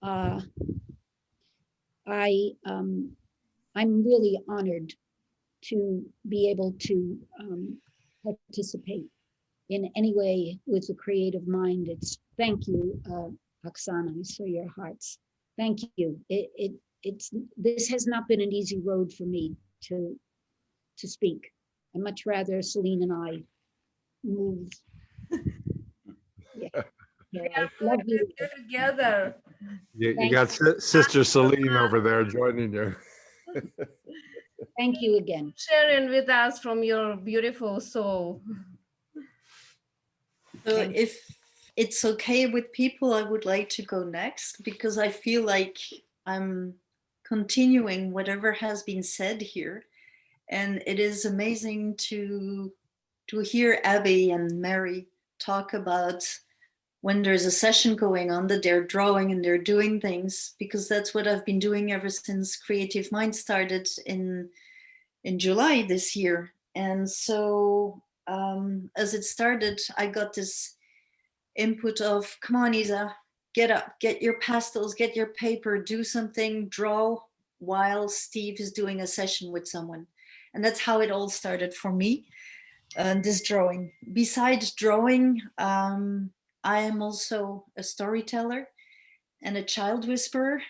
I'm really honored to be able to participate in any way with the creative mind. It's thank you, Oksana. I saw your hearts. Thank you. This has not been an easy road for me to speak. I'd much rather Celine and I move. Yeah. So I love you. Together. You got Sister Celine over there joining you. Thank you again. Sharing with us from your beautiful soul. So if it's okay with people, I would like to go next because I feel like I'm continuing whatever has been said here. And it is amazing to hear Abby and Mary talk about when there's a session going on that they're drawing and they're doing things, because that's what I've been doing ever since Creative Mind started in July this year. And so as it started, I got this input of, come on, Isa, get up, get your pastels, get your paper, do something, draw while Steve is doing a session with someone. And that's how it all started for me, this drawing. Besides drawing, I am also a storyteller and a child whisperer.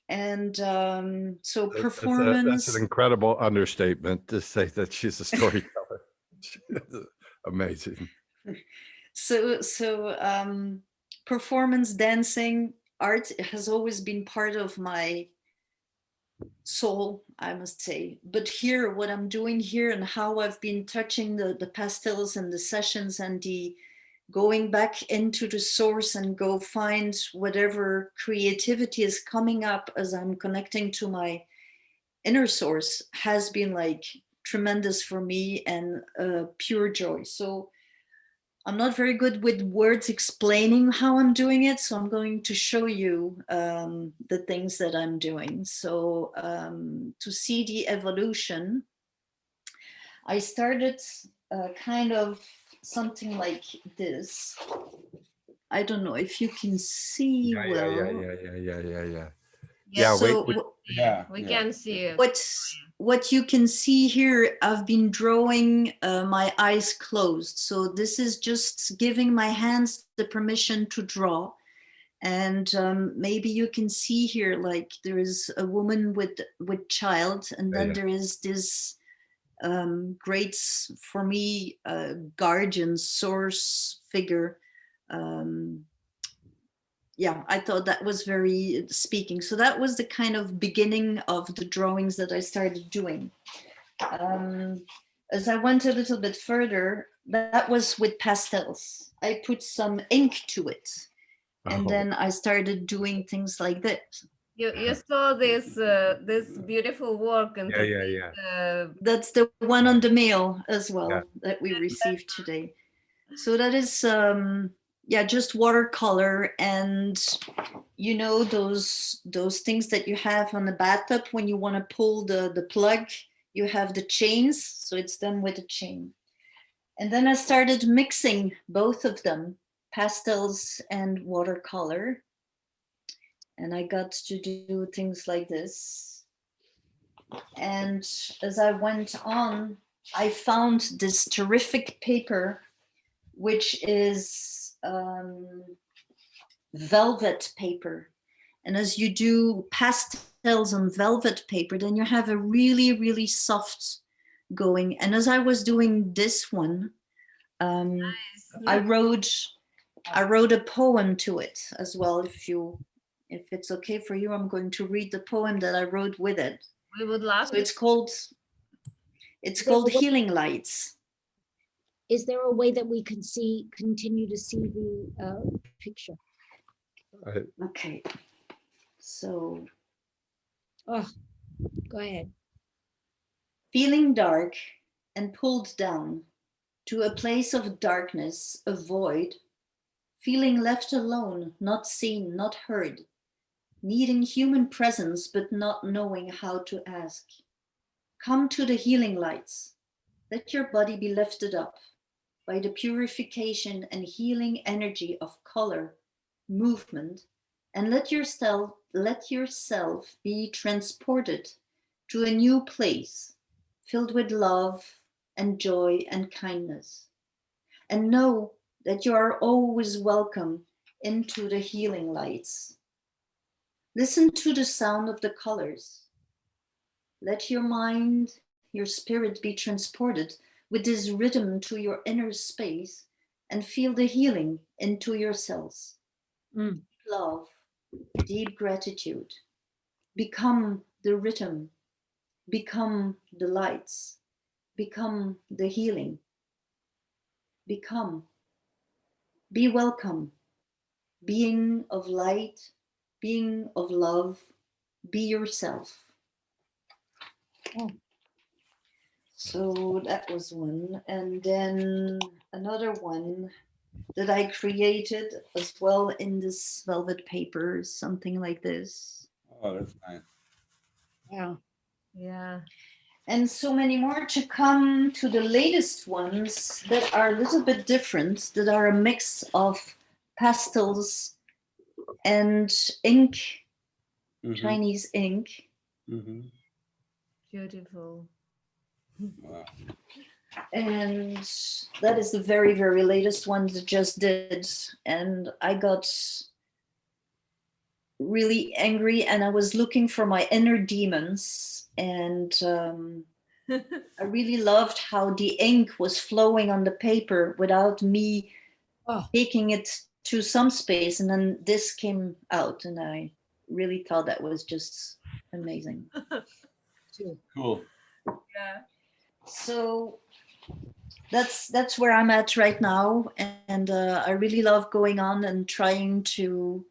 And so performance. That's an incredible understatement to say that she's a storyteller. Amazing. So performance, dancing, art has always been part of my soul, I must say. But here, what I'm doing here and how I've been touching the pastels and the sessions and the going back into the source and go find whatever creativity is coming up as I'm connecting to my inner source has been like tremendous for me and pure joy. So I'm not very good with words explaining how I'm doing it, so I'm going to show you the things that I'm doing. So to see the evolution, I started kind of something like this. I don't know if you can see well. Yeah, So we can see it. What you can see here, I've been drawing my eyes closed. So this is just giving my hands the permission to draw. And maybe you can see here, like there is a woman with child, and then there is this great, for me, guardian source figure. Yeah, I thought that was very speaking. So that was the kind of beginning of the drawings that I started doing. As I went a little bit further, that was with pastels. I put some ink to it. And then I started doing things like that. You saw this this beautiful work and that's the one on the mail as well that we received today. So that is just watercolor, and you know those things that you have on the bathtub when you want to pull the plug, you have the chains, so it's done with a chain. And then I started mixing both of them, pastels and watercolor. And I got to do things like this. And as I went on, I found this terrific paper, which is velvet paper. And as you do pastels on velvet paper, then you have a really, really soft going. And as I was doing this one, I wrote a poem to it as well. If it's okay for you, I'm going to read the poem that I wrote with it. We would love So it's called Healing Lights. Is there a way that we can continue to see the picture? Okay. So. Oh, go ahead. Feeling dark and pulled down to a place of darkness, a void, feeling left alone, not seen, not heard, needing human presence but not knowing how to ask. Come to the healing lights. Let your body be lifted up by the purification and healing energy of color, movement, and let yourself be transported to a new place filled with love and joy and kindness. And know that you are always welcome into the healing lights. Listen to the sound of the colors. Let your mind, your spirit be transported with this rhythm to your inner space and feel the healing into your cells. Love, deep gratitude. Become the rhythm. Become the lights. Become the healing. Become. Be welcome. Being of light, being of love, be yourself. Oh. So that was one. And then another one that I created as well in this velvet paper, something like this. Oh, that's nice. Yeah. Yeah. And so many more to come, to the latest ones that are a little bit different, that are a mix of pastels and ink, Chinese ink. Beautiful. Wow. And that is the very, very latest one that just did. And I got really angry and I was looking for my inner demons. And I really loved how the ink was flowing on the paper without me taking it to some space. And then this came out and I really thought that was just amazing. Cool. Yeah. So that's where I'm at right now, and I really love going on and trying to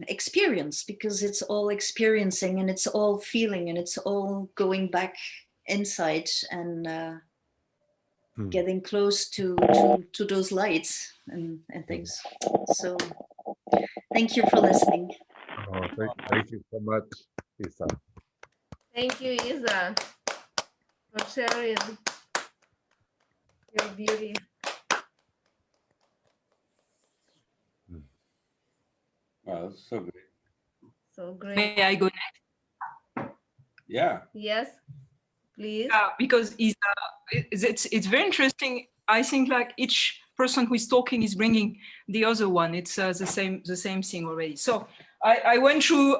experience, because it's all experiencing and it's all feeling and it's all going back inside and getting close to those lights and things. So thank you for listening. Oh, thank you so much, Isa. Thank you, Isa, for sharing your beauty. Wow, that's so great. So great. May I go next? Yeah. Yes, please. Because it's very interesting. I think like each person who is talking is bringing the other one. It's the same thing already. So I went through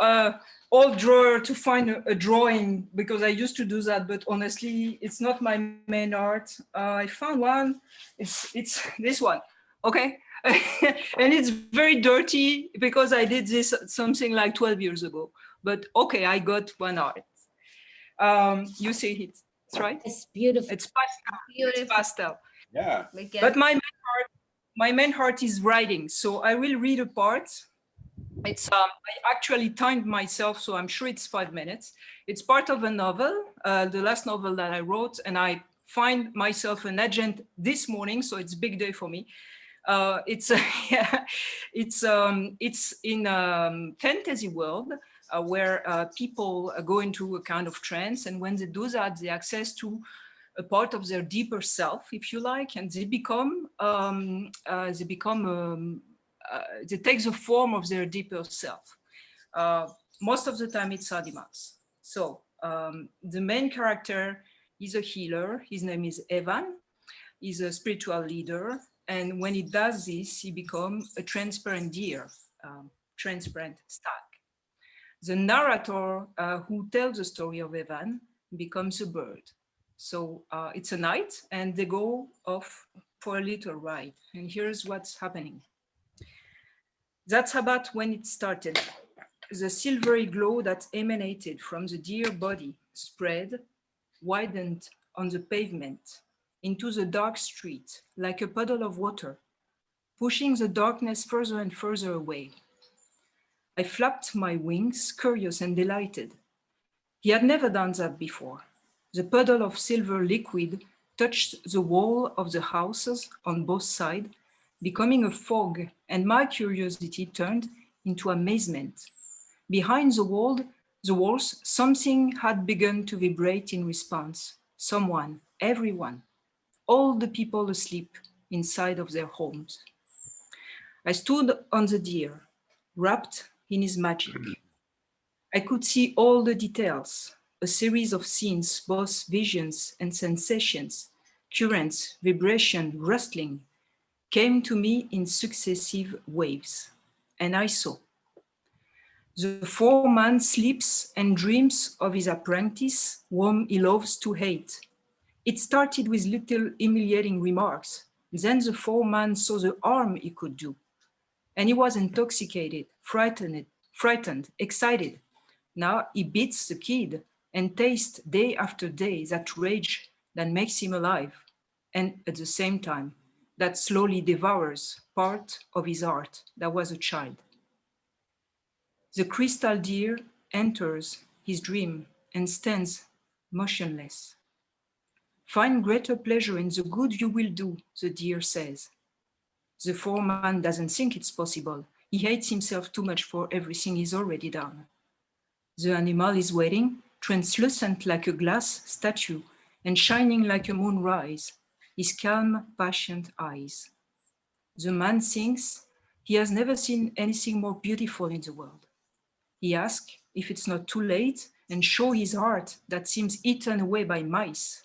old drawer to find a drawing, because I used to do that, but honestly, it's not my main art. I found one. It's this one. Okay. And it's very dirty because I did this something like 12 years ago. But okay, I got one art. You see it, right? It's beautiful. It's pastel. Beautiful. It's pastel. Yeah. But my main heart is writing. So I will read a part. It's I actually timed myself, so I'm sure it's 5 minutes. It's part of a novel, the last novel that I wrote, and I find myself an agent this morning, so it's a big day for me. It's in a fantasy world where people go into a kind of trance, and when they do that, they access to a part of their deeper self, if you like, and they take the form of their deeper self. Most of the time, it's animals. So The main character is a healer. His name is Evan. He's a spiritual leader. And when he does this, he becomes a transparent deer, transparent stag. The narrator who tells the story of Evan becomes a bird. So it's a night and they go off for a little ride. And here's what's happening. That's about when it started. The silvery glow that emanated from the deer body spread, widened on the pavement into the dark street like a puddle of water, pushing the darkness further and further away. I flapped my wings, curious and delighted. He had never done that before. The puddle of silver liquid touched the wall of the houses on both sides, becoming a fog, and my curiosity turned into amazement. Behind the walls, something had begun to vibrate in response. Someone, everyone, all the people asleep inside of their homes. I stood on the deer, wrapped in his magic. I could see all the details, a series of scenes, both visions and sensations, currents, vibration, rustling, came to me in successive waves, and I saw. The foreman sleeps and dreams of his apprentice, whom he loves to hate. It started with little humiliating remarks. Then the foreman saw the harm he could do. And he was intoxicated, frightened, excited. Now he beats the kid and tastes day after day that rage that makes him alive. And at the same time, that slowly devours part of his heart that was a child. The crystal deer enters his dream and stands motionless. Find greater pleasure in the good you will do, the deer says. The foreman doesn't think it's possible. He hates himself too much for everything he's already done. The animal is waiting, translucent like a glass statue and shining like a moonrise, his calm, patient eyes. The man thinks he has never seen anything more beautiful in the world. He asks if it's not too late and show his heart that seems eaten away by mice.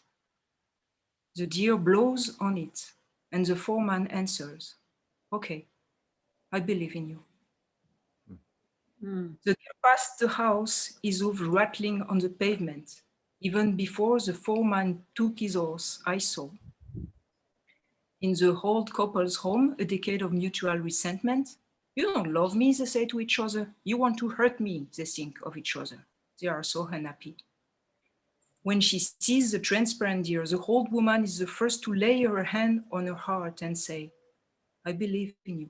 The deer blows on it and the foreman answers, okay, I believe in you. The deer passed the house, his hooves rattling on the pavement. Even before the foreman took his horse, I saw. In the old couple's home, a decade of mutual resentment. You don't love me, they say to each other. You want to hurt me, they think of each other. They are so unhappy. When she sees the transparent deer, the old woman is the first to lay her hand on her heart and say, I believe in you.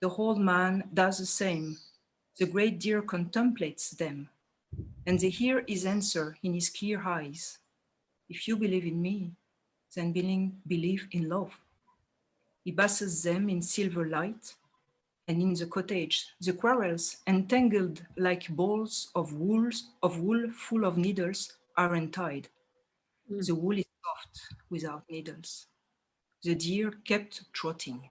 The old man does the same. The great deer contemplates them, and they hear his answer in his clear eyes. If you believe in me, then believe in love. He basks them in silver light, and in the cottage, the quarrels, entangled like balls of wool full of needles, are untied. The wool is soft without needles. The deer kept trotting.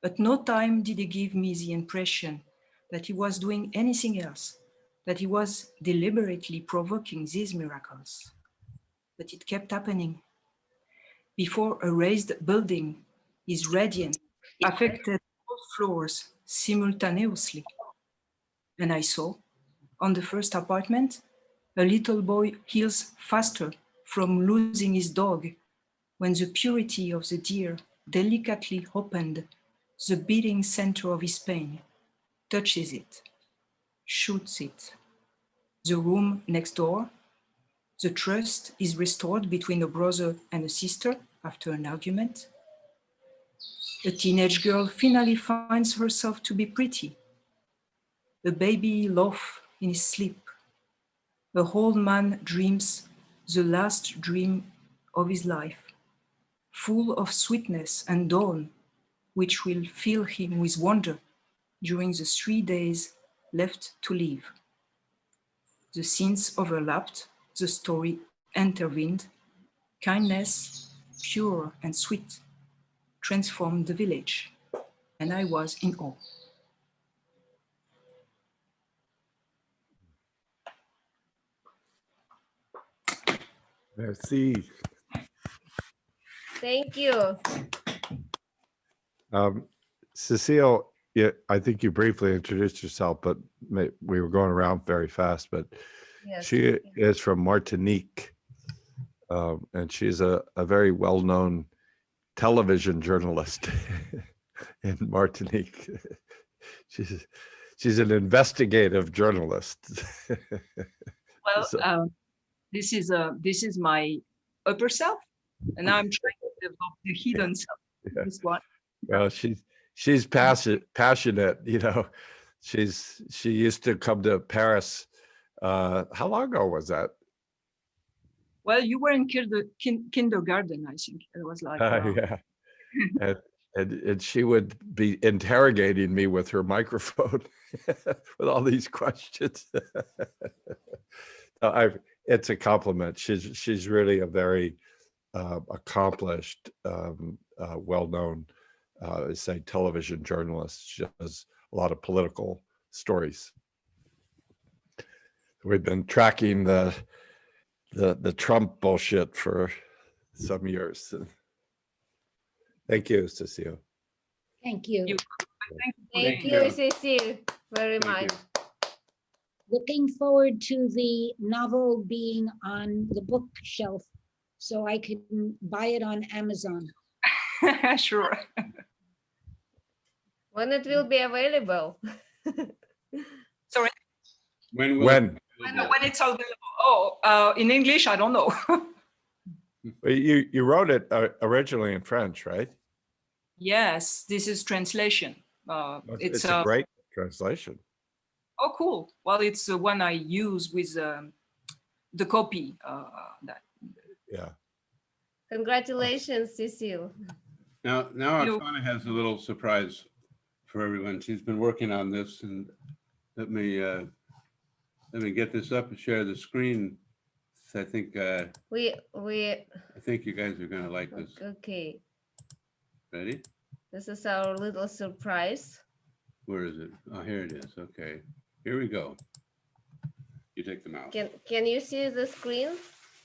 At no time did he give me the impression that he was doing anything else, that he was deliberately provoking these miracles. But it kept happening. Before a raised building, his radiance affected all floors simultaneously. And I saw, on the first apartment, a little boy heals faster from losing his dog when the purity of the deer delicately opened the beating center of his pain, touches it, shoots it. The room next door, the trust is restored between a brother and a sister after an argument. A teenage girl finally finds herself to be pretty. A baby laughs in his sleep. A old man dreams the last dream of his life, full of sweetness and dawn, which will fill him with wonder during the 3 days left to live. The scenes overlapped, the story intervened. Kindness, pure and sweet, transformed the village, and I was in awe. Merci. Thank you. Cecile, yeah, I think you briefly introduced yourself, but we were going around very fast. But Yes. she is from Martinique, and she's a very well-known television journalist in Martinique. She's an investigative journalist. Well, So- this is my upper self, and I'm trying to develop the hidden self. Yeah. This one. Well, she's passionate. You know, she used to come to Paris. How long ago was that? Well, you were in kindergarten, I think. It was like Yeah, and she would be interrogating me with her microphone with all these questions. It's a compliment. She's really a very accomplished, well-known, say, television journalist. She does a lot of political stories. We've been tracking the Trump bullshit for some years. Thank you, Cecile. Thank you. Thank you, Cecile, very much. Looking forward to the novel being on the bookshelf so I can buy it on Amazon. Sure. When it will be available. Sorry. When When it's available. Oh, in English, I don't know. you wrote it originally in French, right? Yes, this is translation. It's a great translation. Oh, cool. Well, it's the one I use with the copy. Yeah. Congratulations, Cecile. Now Alfana has a little surprise for everyone. She's been working on this, and let me get this up and share the screen. So I think I think you guys are going to like this. Okay. Ready? This is our little surprise. Where is it? Oh, here it is. Okay, here we go. You take the mouse. Can you see the screen?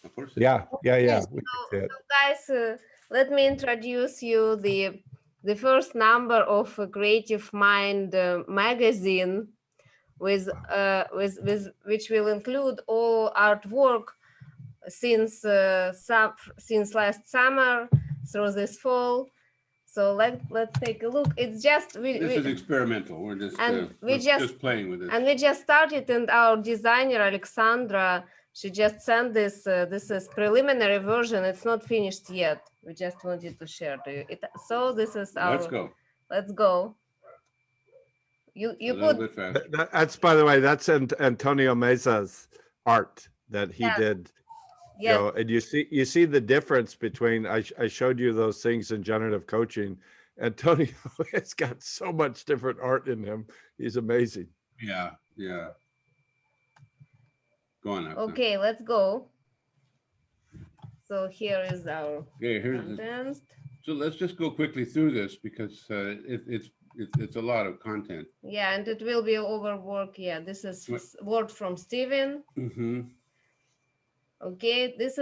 Of course. Yeah. We can see So it. guys, let me introduce you the first number of Creative Mind magazine, with which will include all artwork since last summer through this fall. So let's take a look. It's just This is experimental. We're just just playing with it. And we just started, and our designer Alexandra, she just sent this. This is preliminary version. It's not finished yet. We just wanted to share to you. So this is our. Let's go. Let's go. You A put. little bit faster. That's, by the way, that's Antonio Mesa's art that he did. Yeah. You know, and you see the difference between, I showed you those things in generative coaching. Antonio has got so much different art in him. He's amazing. Yeah. Go on. Alfana. Okay, let's go. So here is our content. So let's just go quickly through this because it's a lot of content. Yeah, and it will be overwork. Yeah, this is word from Steven. Mm-hmm. Okay, this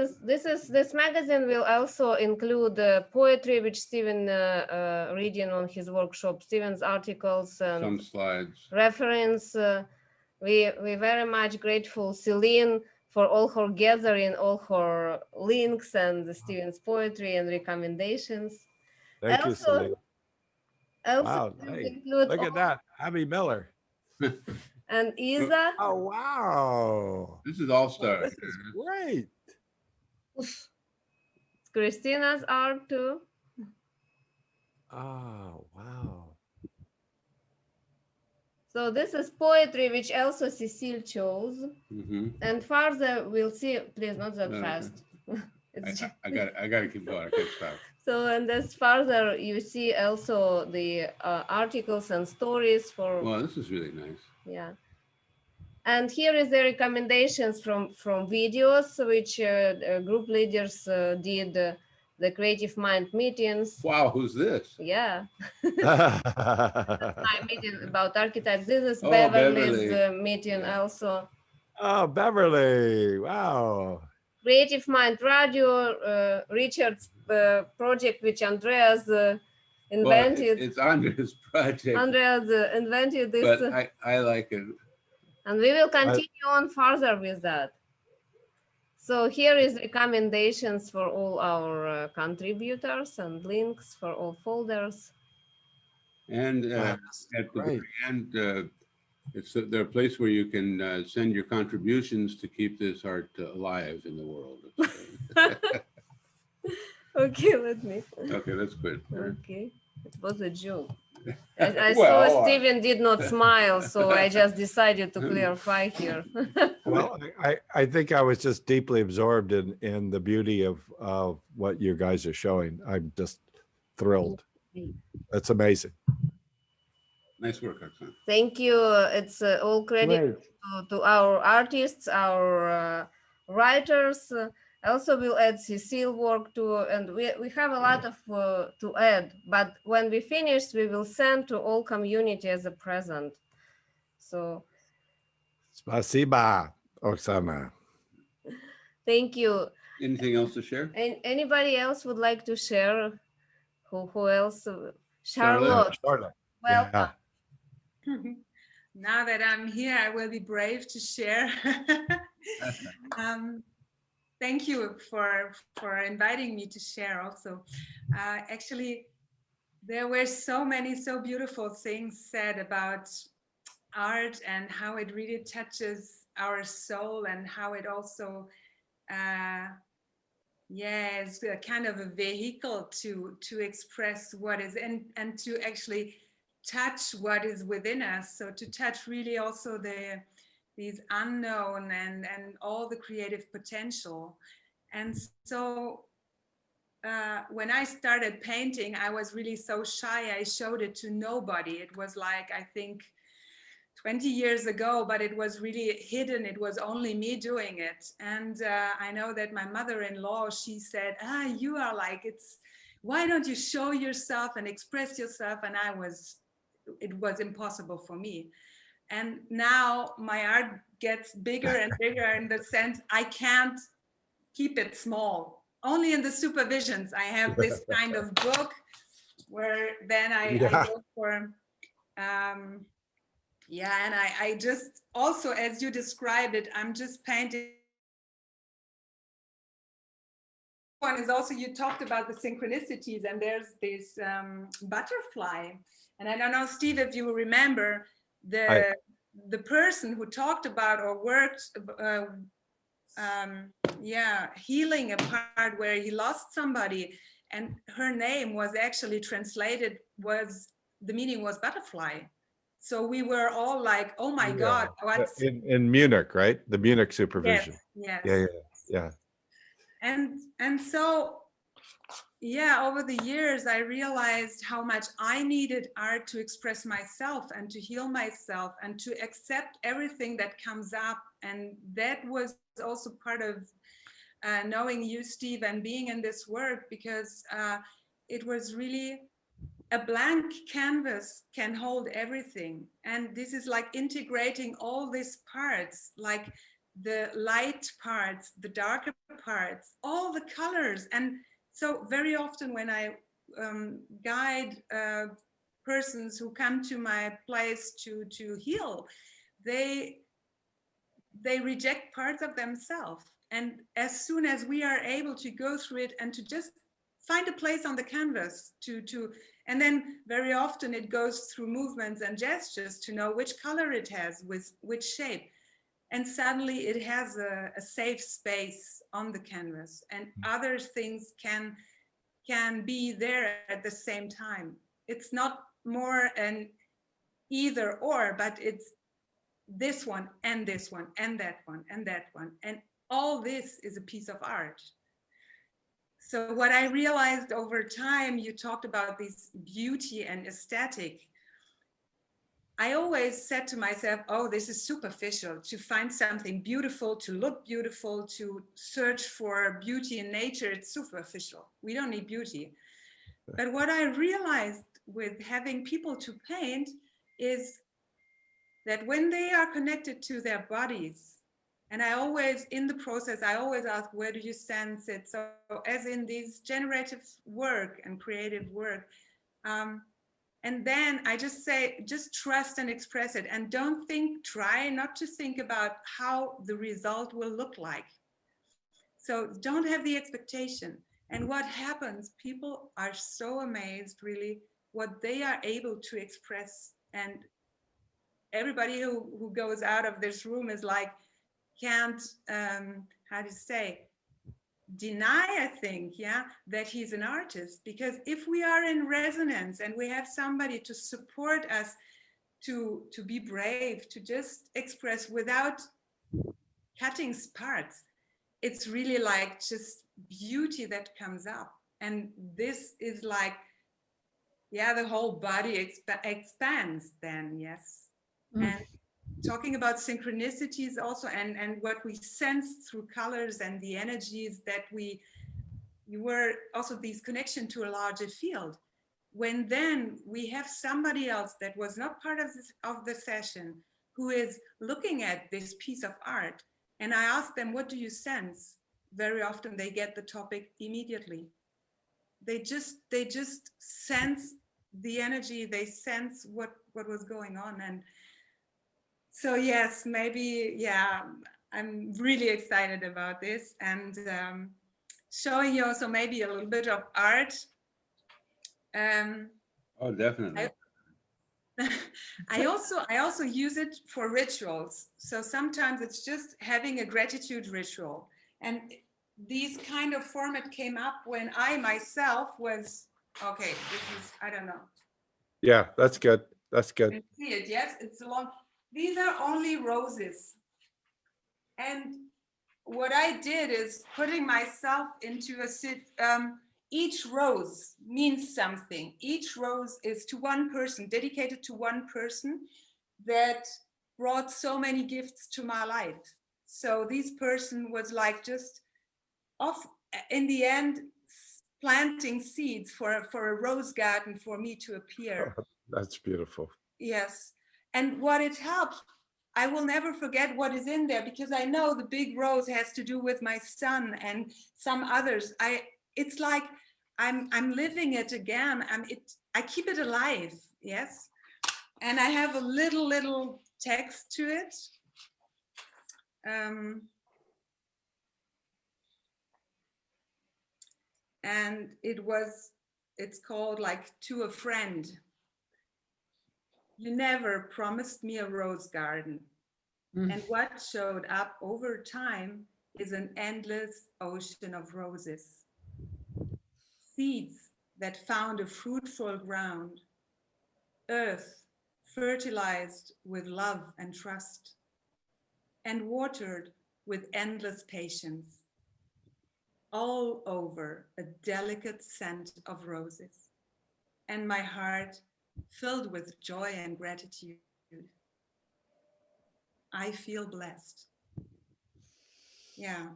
magazine will also include poetry, which Steven reading on his workshop, Steven's articles and some slides. Reference. We very much grateful Celine for all her gathering, all her links and Steven's poetry and recommendations. Thank you, Celine. Also, wow, hey, look at that, Abby Miller. And Isa. Oh, wow. This is all-star. This is great. It's Christina's art too. Oh, wow. So this is poetry, which also Cecile chose. Mm-hmm. And further, we'll see, please not that fast. I got to keep going. I can't stop. So, and as further, you see also the articles and stories for. Well, this is really nice. Yeah. And here is the recommendations from videos, which group leaders did the Creative Mind meetings. Wow, who's this? Yeah. My meeting about archetypes. This is Beverly's meeting also. Oh, Beverly. Wow. Creative Mind Radio, Richard's project, which Andreas invented. Well, it's Andre's project. Andreas invented this. But I like it. And we will continue on further with that. So here is recommendations for all our contributors and links for all folders. And at the very end, they're a place where you can send your contributions to keep this art alive in the world. Okay, let me. Okay, that's good. Okay, it was a joke. I saw Stephen did not smile, so I just decided to clarify here. Well, I think I was just deeply absorbed in the beauty of what you guys are showing. I'm just thrilled. That's amazing. Nice work, Roxanne. Thank you. It's all credit to our artists, our writers. Also, we'll add Cecile work too, and we have a lot of to add. But when we finish, we will send to all community as a present. So, Spasiba, Oksana. Thank you. Anything else to share? And anybody else would like to share? Who else? Charlotte. Charlotte. Welcome. Yeah. Now that I'm here, I will be brave to share. Thank you for inviting me to share also. Actually, there were so many so beautiful things said about art and how it really touches our soul and how it also is a kind of a vehicle to express what is and to actually touch what is within us. So to touch really also these unknown and all the creative potential. And so when I started painting, I was really so shy. I showed it to nobody. It was like, I think 20 years ago, but it was really hidden. It was only me doing it. And I know that my mother-in-law, she said, you are like, why don't you show yourself and express yourself? And it was impossible for me. And now my art gets bigger and bigger in the sense I can't keep it small. Only in the supervisions, I have this kind of book where then I go for, and I just also, as you described it, I'm just painting. One is also, you talked about the synchronicities, and there's this butterfly. And I don't know, Steve, if you remember, the person who talked about or worked healing a part where he lost somebody, and her name was actually translated, the meaning was butterfly. So we were all like, oh my God, what's in Munich, right? The Munich supervision. Yes. Yeah. And so over the years, I realized how much I needed art to express myself and to heal myself and to accept everything that comes up. And that was also part of knowing you, Steve, and being in this work, because it was really a blank canvas can hold everything. And this is like integrating all these parts, like the light parts, the darker parts, all the colors. And so very often when I guide persons who come to my place to heal, they reject parts of themselves. And as soon as we are able to go through it and to just find a place on the canvas and then very often it goes through movements and gestures to know which color it has with which shape. And suddenly it has a safe space on the canvas, and other things can be there at the same time. It's not more an either or, but it's this one and this one and that one and that one. And all this is a piece of art. So what I realized over time, you talked about this beauty and aesthetic. I always said to myself, oh, this is superficial. To find something beautiful, to look beautiful, to search for beauty in nature, it's superficial. We don't need beauty. But what I realized with having people to paint is that when they are connected to their bodies And I always, in the process, I always ask, where do you sense it? So as in this generative work and creative work, and then I just say, just trust and express it. And don't think, try not to think about how the result will look like. So don't have the expectation. And what happens, people are so amazed really what they are able to express. And everybody who goes out of this room is like, can't, how to say, deny, I think, yeah, that he's an artist. Because if we are in resonance and we have somebody to support us to be brave, to just express without cutting parts, it's really like just beauty that comes up. And this is like, yeah, the whole body expands then, yes. And talking about synchronicities also, and what we sense through colors and the energies that we were also these connection to a larger field. When then we have somebody else that was not part of the session who is looking at this piece of art, and I ask them, what do you sense? Very often they get the topic immediately. They just sense the energy, they sense what was going on. And so yes, maybe, yeah, I'm really excited about this, and showing you also maybe a little bit of art. Oh, definitely. I also use it for rituals. So sometimes it's just having a gratitude ritual. And these kind of format came up when I myself was, okay, this is, I don't know. Yeah, that's good. That's You good. can see it, yes, it's a long, these are only roses. And what I did is putting myself into a each rose means something. Each rose is to one person, dedicated to one person that brought so many gifts to my life. So this person was like just off in the end, planting seeds for a rose garden for me to appear. That's beautiful. Yes. And what it helps, I will never forget what is in there, because I know the big rose has to do with my son and some others. It's like I'm living it again. I keep it alive. Yes. And I have a little text to it. And it's called like To a Friend. You never promised me a rose garden. And what showed up over time is an endless ocean of roses. Seeds that found a fruitful ground. Earth fertilized with love and trust. And watered with endless patience. All over a delicate scent of roses. And my heart filled with joy and gratitude. I feel blessed. Yeah.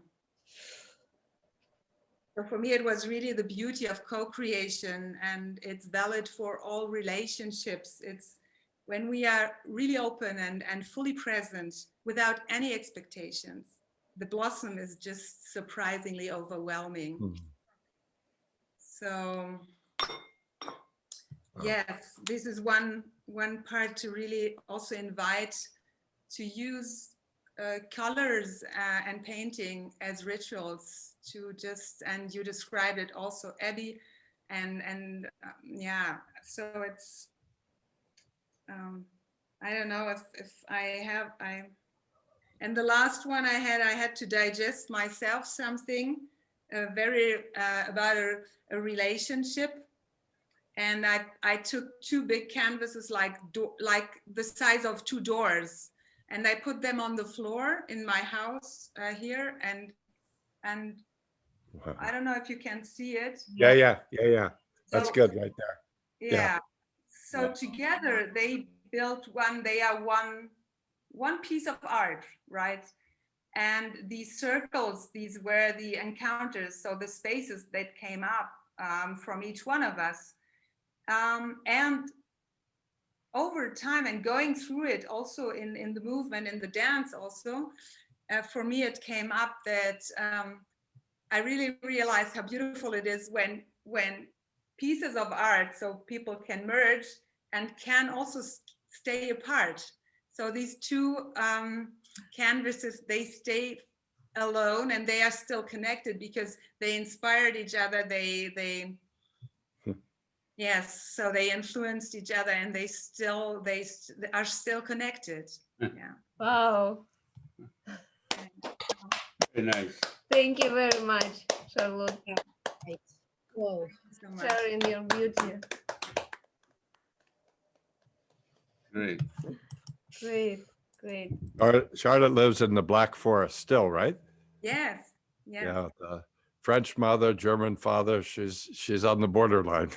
So for me, it was really the beauty of co-creation, and it's valid for all relationships. It's when we are really open and fully present without any expectations, the blossom is just surprisingly overwhelming. So yes, this is one part to really also invite to use colors and painting as rituals to just, and you described it also, Abby, and yeah, so it's I don't know if and the last one I had to digest myself something very about a relationship. And I took two big canvases like the size of two doors, and I put them on the floor in my house here, and Wow. I don't know if you can see it. Yeah. That's So, good right there. Yeah. So together they built one. They are one piece of art, right? And these circles, these were the encounters, so the spaces that came up from each one of us. And over time and going through it also in the movement, in the dance also, for me, it came up that I really realized how beautiful it is when pieces of art, so people can merge and can also stay apart. So these two canvases, they stay alone and they are still connected because they inspired each other. Yes, so they influenced each other and they are still connected. Yeah. Wow. Very nice. Thank you very much, Charlotte. Whoa. So much. Sharing your beauty. Great. Great, great. Charlotte lives in the Black Forest still, right? Yes. Yes. Yeah. The French mother, German father. She's on the borderline.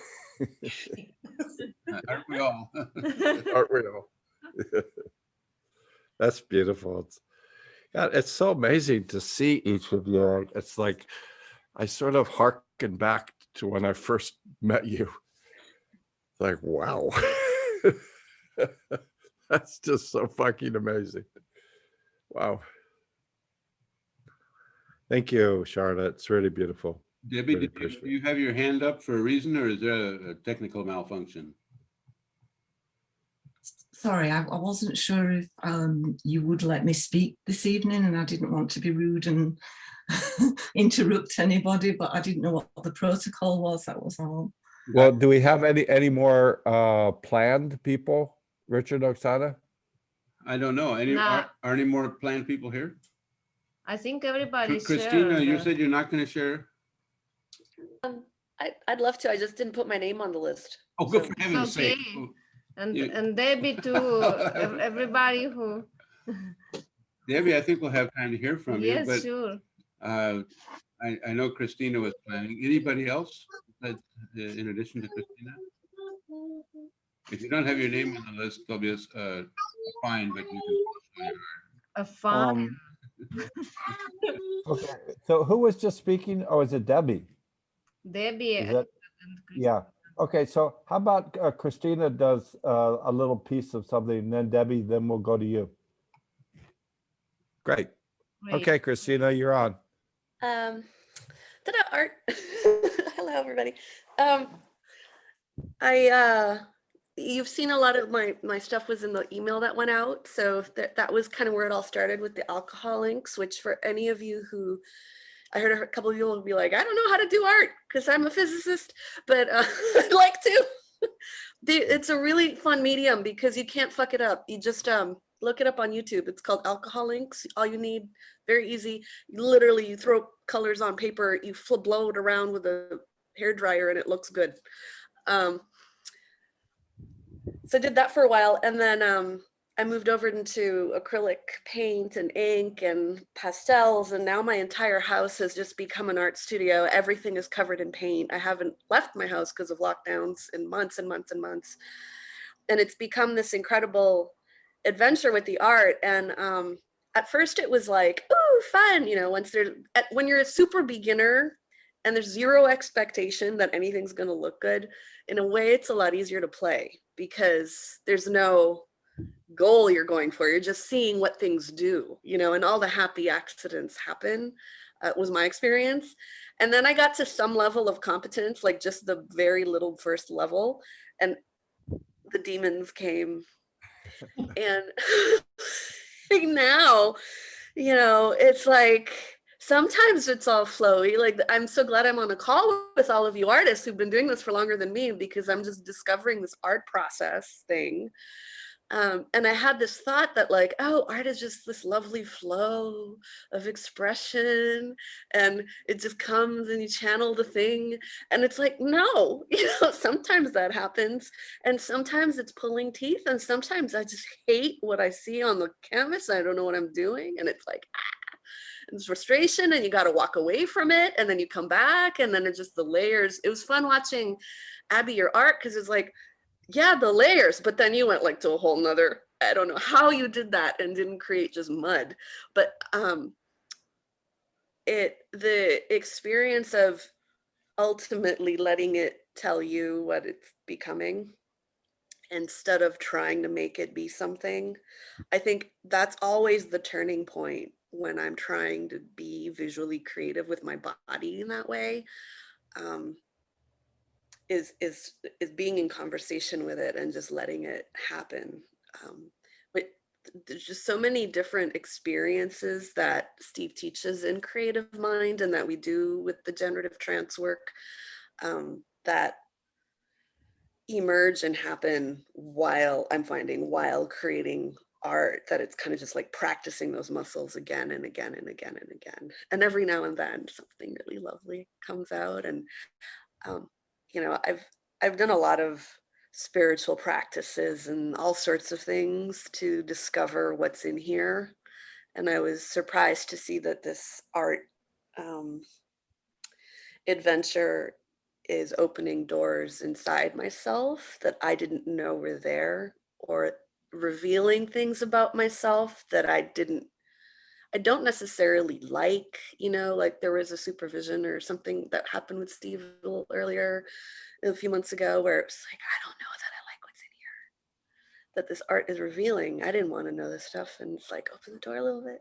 Aren't we all? Aren't we all? That's beautiful. It's so amazing to see each of you. It's like I sort of harken back to when I first met you. Like, wow. That's just so fucking amazing. Wow. Thank you, Charlotte. It's really beautiful. Debbie, Really do you have your hand up for a reason, or is there a technical malfunction? Sorry, I wasn't sure if you would let me speak this evening, and I didn't want to be rude and interrupt anybody, but I didn't know what the protocol was. That was all. Well, do we have any more planned people, Richard, Oksana? I don't know. Are any more planned people here? I think everybody's Christina, shared. you said you're not going to share. I'd love to. I just didn't put my name on the list. Oh, good for heaven's Okay. sake. And Debbie too. Everybody who. Debbie, I think we'll have time to hear from you. Yes, But sure. I know Christina was planning. Anybody else in addition to Christina? If you don't have your name on the list, there'll be a fine, but you can. A fine. Okay. So who was just speaking? Oh, is it Debbie? Debbie. Is that, yeah. Okay. So how about Christina does a little piece of something, and then Debbie, then we'll go to you. Great. Okay, Christina, you're on. Ta-da, Art. Hello, everybody. You've seen a lot of my stuff was in the email that went out. So that was kind of where it all started with the alcohol links, which for any of you who, I heard a couple of people will be like, I don't know how to do art because I'm a physicist, but I'd like to. It's a really fun medium because you can't fuck it up. You just look it up on YouTube. It's called alcohol links. All you need, very easy. Literally, you throw colors on paper, you blow it around with a hair dryer, and it looks good. So I did that for a while, and then I moved over into acrylic paint and ink and pastels, and now my entire house has just become an art studio. Everything is covered in paint. I haven't left my house because of lockdowns in months and months and months, and it's become this incredible adventure with the art. And at first it was like, ooh, fun, you know, when you're a super beginner and there's zero expectation that anything's going to look good, in a way it's a lot easier to play because there's no goal you're going for. You're just seeing what things do, you know, and all the happy accidents happen, was my experience. And then I got to some level of competence, like just the very little first level, and the demons came. And now, you know, it's like, sometimes it's all flowy. Like, I'm so glad I'm on a call with all of you artists who've been doing this for longer than me, because I'm just discovering this art process thing. And I had this thought that like, oh, art is just this lovely flow of expression and it just comes and you channel the thing. And it's like, no, you know, sometimes that happens. And sometimes it's pulling teeth. And sometimes I just hate what I see on the canvas. I don't know what I'm doing. And it's like, it's frustration, and you got to walk away from it. And then you come back, and then it's just the layers. It was fun watching Abby, your art, because it's like, yeah, the layers, but then you went like to a whole nother, I don't know how you did that and didn't create just mud. But the experience of ultimately letting it tell you what it's becoming instead of trying to make it be something. I think that's always the turning point when I'm trying to be visually creative with my body in that way, is being in conversation with it and just letting it happen. But there's just so many different experiences that Steve teaches in Creative Mind and that we do with the generative trance work, that emerge and happen while creating art, that it's kind of just like practicing those muscles again and again and again and again. And every now and then something really lovely comes out. And, you know, I've done a lot of spiritual practices and all sorts of things to discover what's in here. And I was surprised to see that this art adventure is opening doors inside myself that I didn't know were there, or revealing things about myself that I don't necessarily like, you know, like there was a supervision or something that happened with Steve a little earlier, a few months ago, where it's like, I don't know that I like what's in here, that this art is revealing. I didn't want to know this stuff. And it's like, open the door a little bit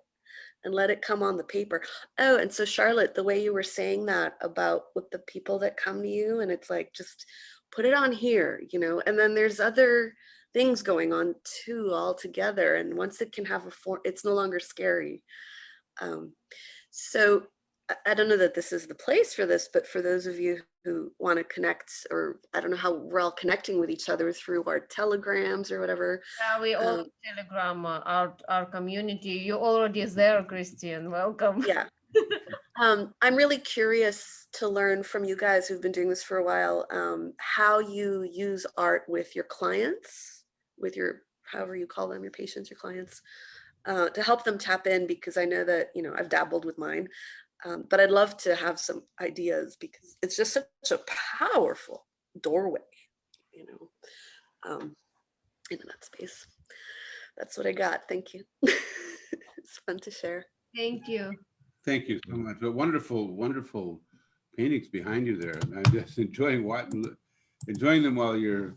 and let it come on the paper. Oh, and so Charlotte, the way you were saying that about with the people that come to you, and it's like, just put it on here, you know, and then there's other things going on too all together. And once it can have a form, it's no longer scary. So I don't know that this is the place for this, but for those of you who want to connect, or I don't know how we're all connecting with each other through our telegrams or whatever. Yeah, we all Telegram, our community. You already there, Christian. Welcome. Yeah. I'm really curious to learn from you guys who've been doing this for a while, how you use art with your clients, with your, however you call them, your patients, your clients, to help them tap in, because I know that, you know, I've dabbled with mine, but I'd love to have some ideas, because it's just such a powerful doorway, you know, into that space. That's what I got. Thank you. It's fun to share. Thank you. Thank you so much. But wonderful, wonderful paintings behind you there. I'm just enjoying them while you're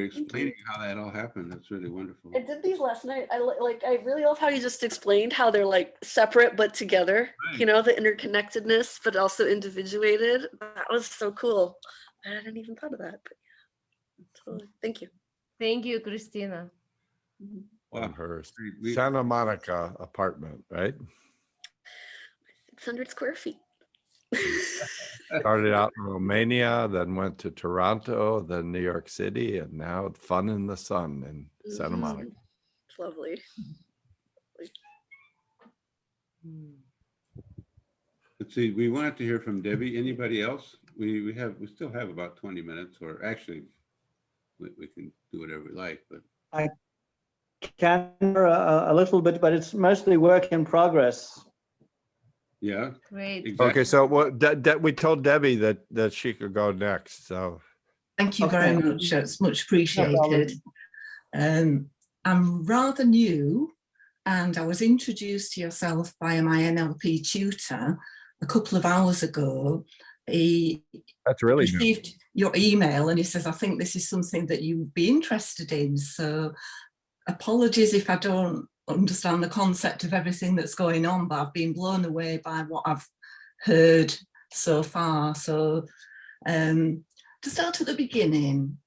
explaining how that all happened. That's really wonderful. I did these last night. I really love how you just explained how they're like separate but together. Right. You know, the interconnectedness, but also individuated. That was so cool. I hadn't even thought of that. But yeah, totally. Thank you. Thank you, Christina. On her Santa Monica apartment, right? 600 square feet. Started out in Romania, then went to Toronto, then New York City, and now fun in the sun in Santa Monica. It's lovely. Let's see, we wanted to hear from Debbie. Anybody else? We still have about 20 minutes, or actually we can do whatever we like, but I can a little bit, but it's mostly work in progress. Yeah. Great. Exactly. Okay, so we told Debbie that she could go next. So thank you very much. It's much appreciated. I'm rather new, and I was introduced to yourself by my NLP tutor a couple of hours ago. He received your email, and he says, I think this is something that you'd be interested in. So apologies if I don't understand the concept of everything that's going on, but I've been blown away by what I've heard so far. So to start at the beginning,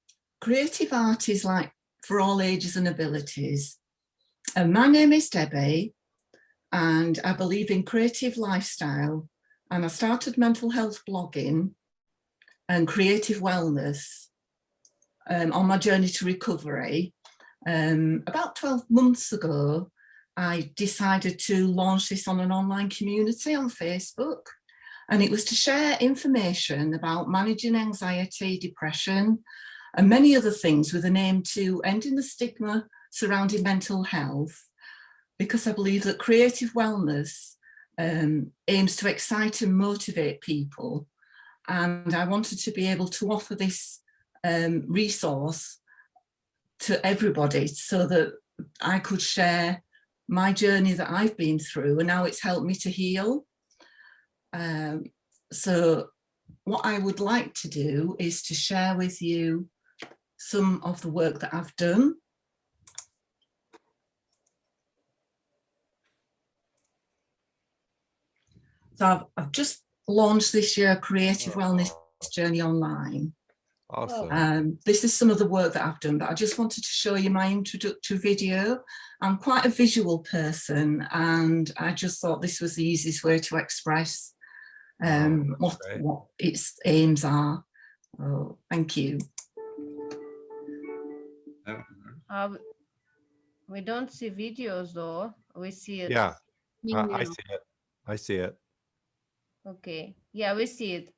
creative art is like for all ages and abilities. And my name is Debbie, and I believe in creative lifestyle, and I started mental health blogging and creative wellness on my journey to recovery. About 12 months ago, I decided to launch this on an online community on Facebook, and it was to share information about managing anxiety, depression, and many other things with an aim to ending the stigma surrounding mental health, because I believe that creative wellness aims to excite and motivate people, and I wanted to be able to offer this resource to everybody so that I could share my journey that I've been through, and how it's helped me to heal. So what I would like to do is to share with you some of the work that I've done. So I've just launched this year Creative Wellness Journey online. Awesome. This is some of the work that I've done, but I just wanted to show you my introductory video. I'm quite a visual person, and I just thought this was the easiest way to express what its aims are. Oh, thank you. We don't see videos though. We see it. Yeah, I see it. I see it. Okay. Yeah, we see it.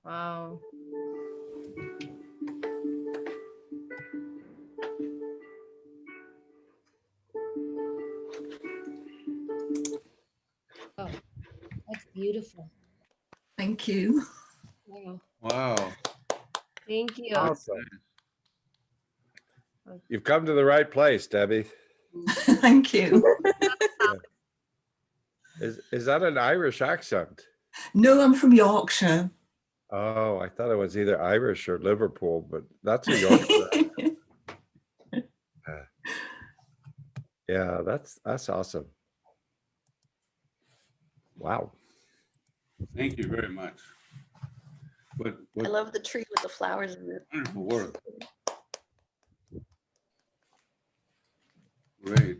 Wow. Oh, that's beautiful. Thank you. Wow. Wow. Thank you. Awesome. You've come to the right place, Debbie. Thank you. Is that an Irish accent? No, I'm from Yorkshire. Oh, I thought it was either Irish or Liverpool, but that's a Yorkshire accent. Yeah, that's awesome. Wow. Thank you very much. What I love the tree with the flowers in it. wonderful work. Great.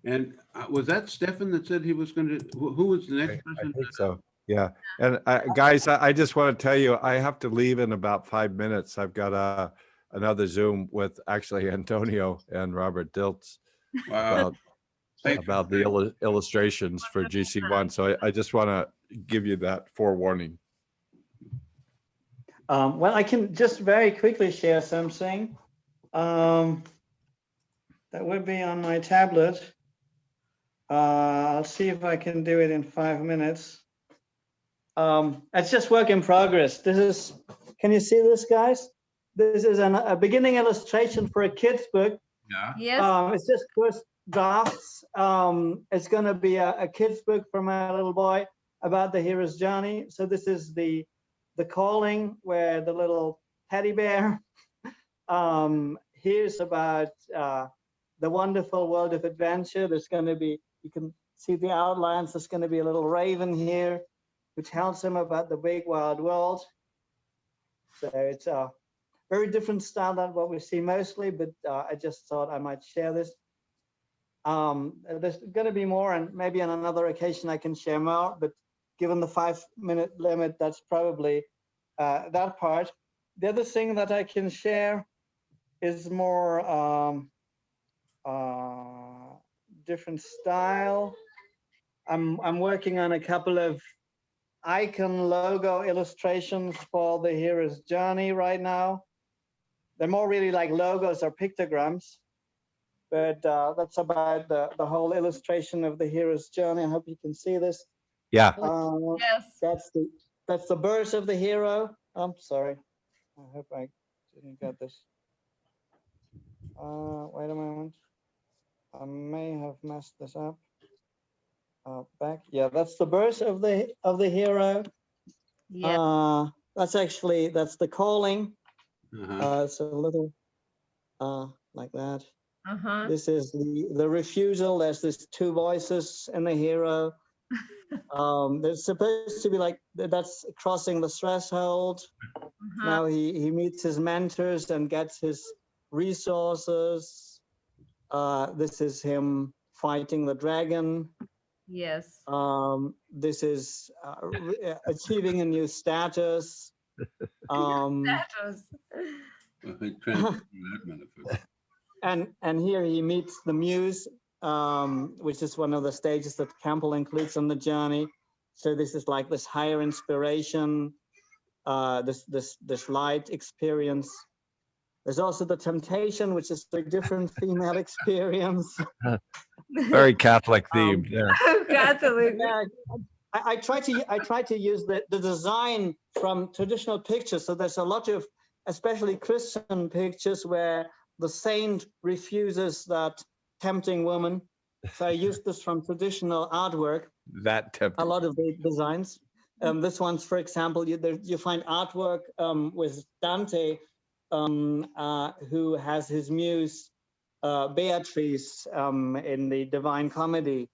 And was that Stefan that said he was going to, who was the next person? I think so. Yeah. And guys, I just want to tell you, I have to leave in about 5 minutes. I've got another Zoom with actually Antonio and Robert Diltz about the illustrations for GC1. So I just want to give you that forewarning. Well, I can just very quickly share something. that would be on my tablet. I'll see if I can do it in 5 minutes. It's just work in progress. This is, can you see this, guys? This is a beginning illustration for a kid's book. Yeah. Yes. It's just first drafts. It's going to be a kid's book for my little boy about the hero's journey. So this is the calling, where the little teddy bear. Here's about the wonderful world of adventure. There's going to be, you can see the outlines. There's going to be a little raven here who tells him about the big wild world. So it's a very different style than what we see mostly, but I just thought I might share this. There's going to be more, and maybe on another occasion I can share more, but given the 5-minute limit, that's probably that part. The other thing that I can share is more different style. I'm working on a couple of icon logo illustrations for the hero's journey right now. They're more really like logos or pictograms, but that's about the whole illustration of the hero's journey. I hope you can see this. Yeah. Yes. That's the birth of the hero. I'm sorry. I hope I didn't get this. Wait a moment. I may have messed this up. Back. Yeah, that's the birth of the hero. Yeah. That's the calling. Uh-huh. It's a little like that. Uh-huh. This is the refusal. There's these two voices in the hero. There's supposed to be like, that's crossing the threshold. Now he meets his mentors and gets his resources. This is him fighting the dragon. Yes. This is achieving a new status. Status. And here he meets the muse, which is one of the stages that Campbell includes on the journey. So this is like this higher inspiration, this light experience. There's also the temptation, which is a different female experience. Very Catholic themed. Yeah. Catholic. Yeah, I try to use the design from traditional pictures. So there's a lot of, especially Christian pictures, where the saint refuses that tempting woman. So I used this from traditional artwork. That tempting. A lot of the designs. This one's, for example, you find artwork with Dante, who has his muse Beatrice in the Divine Comedy,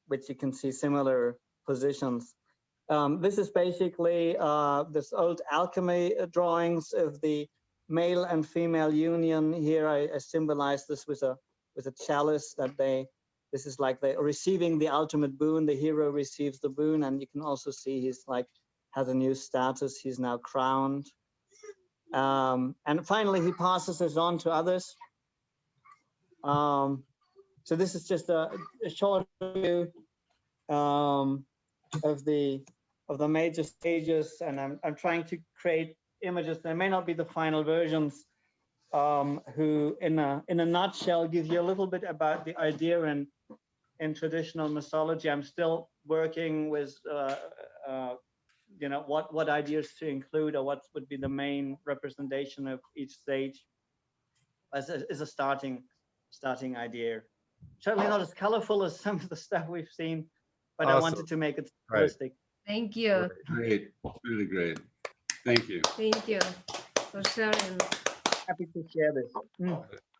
which you can see similar positions. This is basically this old alchemy drawings of the male and female union. Here I symbolize this with a chalice that this is like they receiving the ultimate boon. The hero receives the boon, and you can also see he's like has a new status. He's now crowned. And finally, he passes this on to others. So this is just a short view of the major stages, and I'm trying to create images. They may not be the final versions, who in a nutshell give you a little bit about the idea in traditional mythology. I'm still working with what ideas to include, or what would be the main representation of each stage as a starting idea. Certainly not as colorful as some of the stuff we've seen, but Awesome. I wanted to make it Right. realistic. Thank you. Great, really great. Thank you. Thank you for sharing. Happy to share this.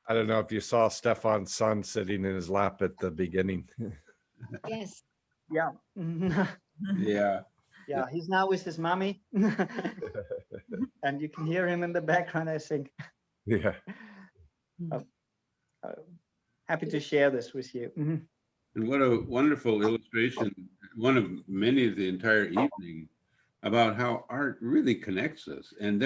I don't know if you saw Stefan's son sitting in his lap at the beginning. Yes. Yeah. Yeah. Yeah, he's now with his mommy. And you can hear him in the background, I think. Yeah. Happy to share this with you. And what a wonderful illustration, one of many of the entire evening, about how art really connects us. And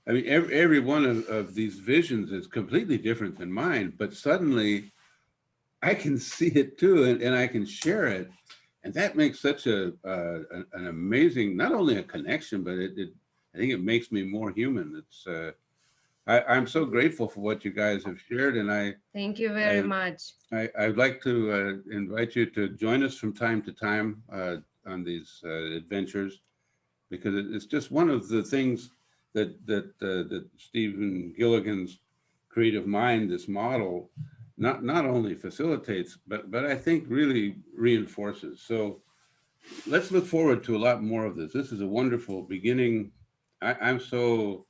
every one of these visions is completely different than mine, but suddenly I can see it too, and I can share it. And that makes such an amazing, not only a connection, but I think it makes me more human. I'm so grateful for what you guys have shared, and Thank you very much. I'd like to invite you to join us from time to time on these adventures, because it's just one of the things that Stephen Gilligan's creative mind, this model, not only facilitates, but I think really reinforces. So let's look forward to a lot more of this. This is a wonderful beginning. I'm so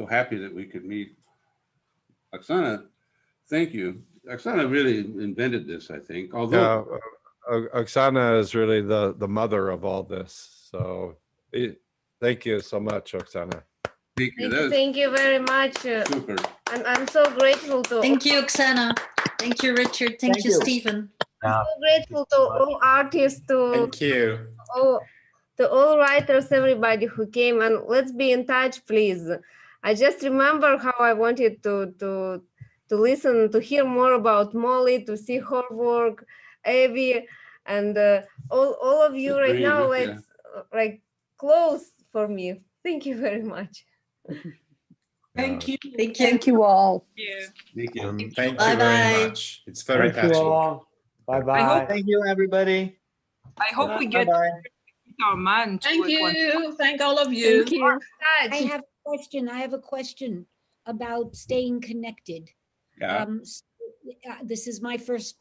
happy that we could meet. Oksana, thank you. Oksana really invented this, I think. Although Oksana is really the mother of all this. So thank you so much, Oksana. Thank you very much. Super. I'm so grateful to. Thank you, Oksana. Thank you, Richard. Thank you, Stephen. I'm so grateful to all artists, Thank you. to all writers, everybody who came, and let's be in touch, please. I just remember how I wanted to listen, to hear more about Molly, to see her work, Abby, and all of you right now. Let's like close for me. Thank you very much. Thank you. Thank you. Thank you all. Thank you Bye-bye. very much. It's very Thank you touching. all. Bye-bye. Thank you, everybody. I hope we get our man. Thank you. Thank all of you. Thank you. I have a question about staying connected. Yeah. This is my first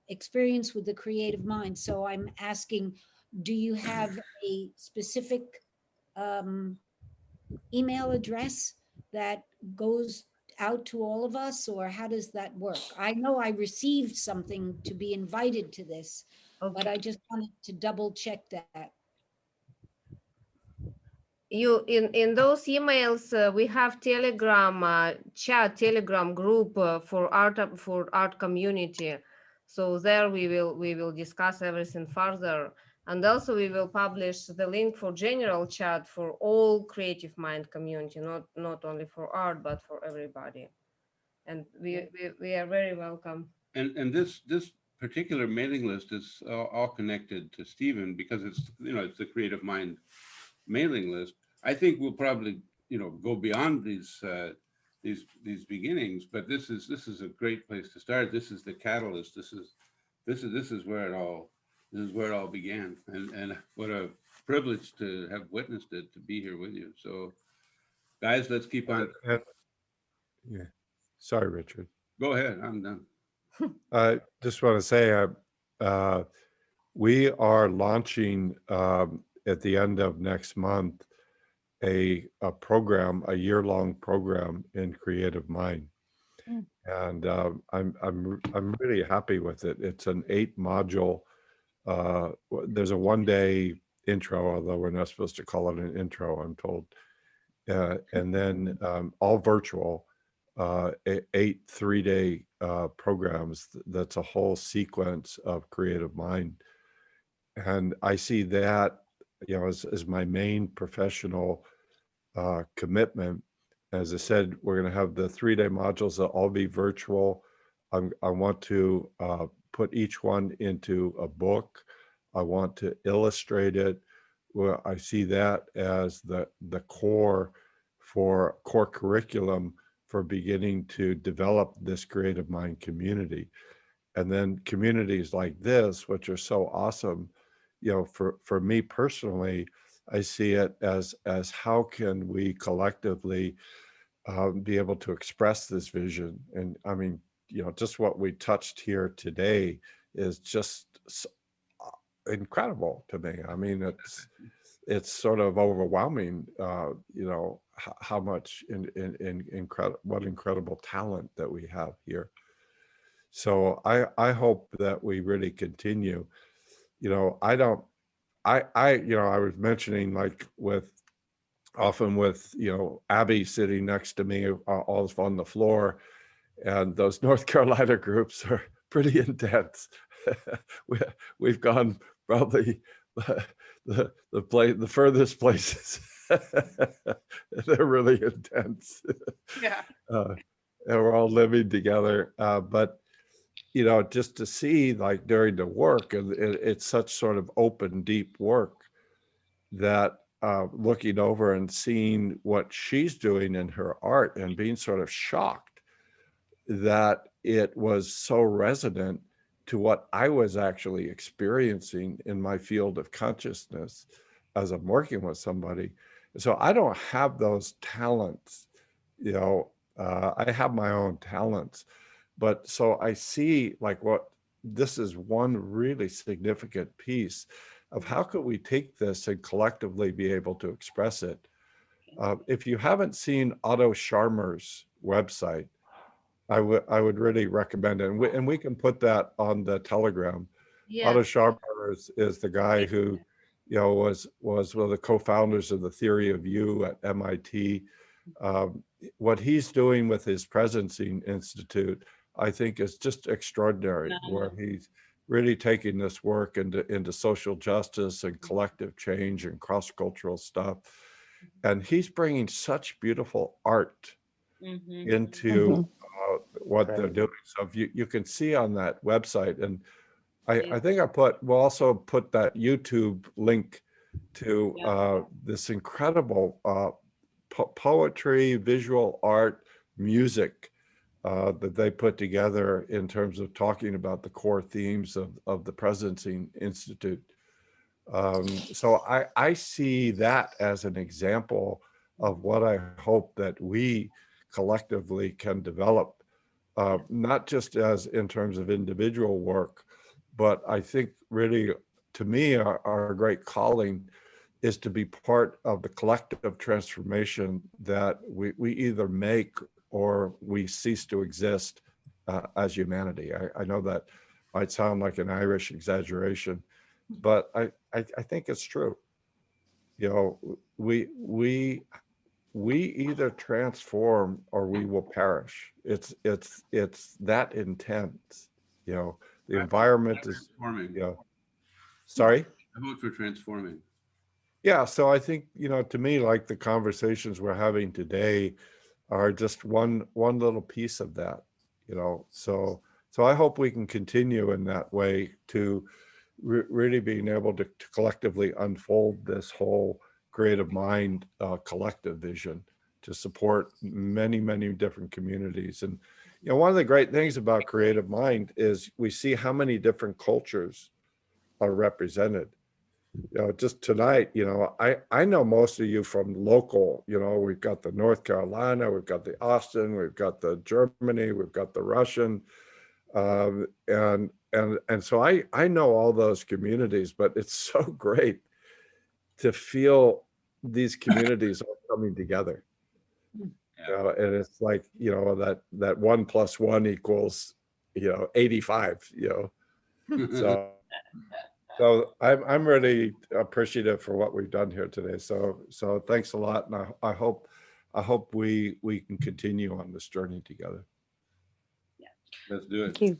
experience with the creative mind, so I'm asking, do you have a specific email address that goes out to all of us, or how does that work? I know I received something to be invited to this, but I just wanted to double check that. You in those emails we have Telegram chat, Telegram group for art community. So there we will discuss everything further, and also we will publish the link for general chat for all Creative Mind community, not only for art but for everybody. And we are very welcome. And this particular mailing list is all connected to Stephen, because it's it's the Creative Mind mailing list. I think we'll probably go beyond these beginnings, but this is a great place to start. This is the catalyst. This is where it all began, and what a privilege to have witnessed it, to be here with you. So guys, let's keep on. Yeah, sorry, Richard. Go ahead, I'm done. I just want to say we are launching at the end of next month a program, a year-long program in Creative Mind, and I'm really happy with it. It's an 8-module. There's a 1-day intro, although we're not supposed to call it an intro, I'm told, and then all virtual. 8 3-day programs. That's a whole sequence of Creative Mind, and I see that as my main professional commitment. As I said, we're going to have the 3-day modules that all be virtual. I want to put each one into a book. I want to illustrate it. Well, I see that as the core curriculum for beginning to develop this Creative Mind community. And then communities like this, which are so awesome, for me personally, I see it as how can we collectively be able to express this vision. And I mean, just what we touched here today is just incredible to me. I mean, it's sort of overwhelming, how much what incredible talent that we have here. So I hope that we really continue. I was mentioning, like, often with Abby sitting next to me all on the floor, and those North Carolina groups are pretty intense. We've gone probably the furthest places. They're really intense. Yeah. And we're all living together, but just to see, like, during the work, and it's such sort of open, deep work that looking over and seeing what she's doing in her art and being sort of shocked that it was so resonant to what I was actually experiencing in my field of consciousness as I'm working with somebody. So I don't have those talents, you know, I have my own talents, but so I see like what this is one really significant piece of how could we take this and collectively be able to express it. If you haven't seen Otto Scharmer's website, I would really recommend it. And we can put that on the Telegram. Yeah. Otto Scharmer is the guy who, you know, was one of the co-founders of the theory of you at MIT. What he's doing with his Presencing Institute, I think is just extraordinary, where he's really taking this work into social justice and collective change and cross-cultural stuff. And he's bringing such beautiful art into what they're doing. So if you can see on that website, and I think we'll also put that YouTube link to this incredible poetry, visual art, music that they put together in terms of talking about the core themes of the Presencing Institute. So I see that as an example of what I hope that we collectively can develop, not just as in terms of individual work, but I think really, to me, our great calling is to be part of the collective transformation that we either make or we cease to exist as humanity. I know that might sound like an Irish exaggeration, but I think it's true. You know, we either transform or we will perish. It's that intense. You know, the environment is transforming. You know, sorry? I vote for transforming. Yeah, so I think, you know, to me, like the conversations we're having today are just one little piece of that, you know. So I hope we can continue in that way to really being able to collectively unfold this whole creative mind collective vision to support many, many different communities. And, you know, one of the great things about creative mind is we see how many different cultures are represented. You know, just tonight, you know, I know most of you from local, you know, we've got the North Carolina, we've got the Austin, we've got the Germany, we've got the Russian, and so I know all those communities, but it's so great to feel these communities all coming together. You know, and it's like, you know, that 1 + 1 = 85, you know. So I'm really appreciative for what we've done here today. So thanks a lot, and I hope we can continue on this journey together. Let's do it. Thank you.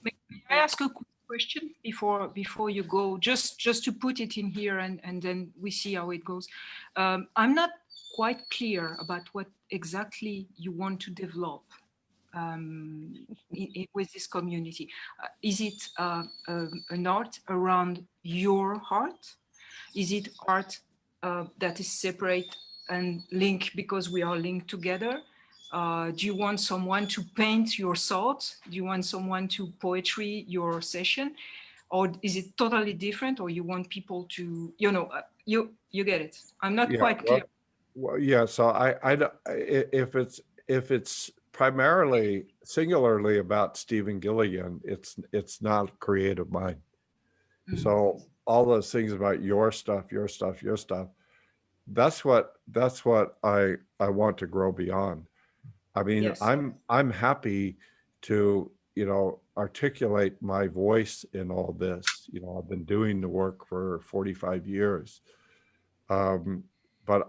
May I ask a quick question before you go, just to put it in here and then we see how it goes. I'm not quite clear about what exactly you want to develop with this community. Is it an art around your heart? Is it art that is separate and linked because we are linked together? Do you want someone to paint your thoughts? Do you want someone to poetry your session? Or is it totally different, or you want people to, you know, you get it. I'm not quite clear. Well, yeah, so if it's primarily singularly about Stephen Gilligan, it's not creative mind. So all those things about your stuff, that's what I want to grow beyond. I mean, Yes. I'm happy to, you know, articulate my voice in all this. You know, I've been doing the work for 45 years. But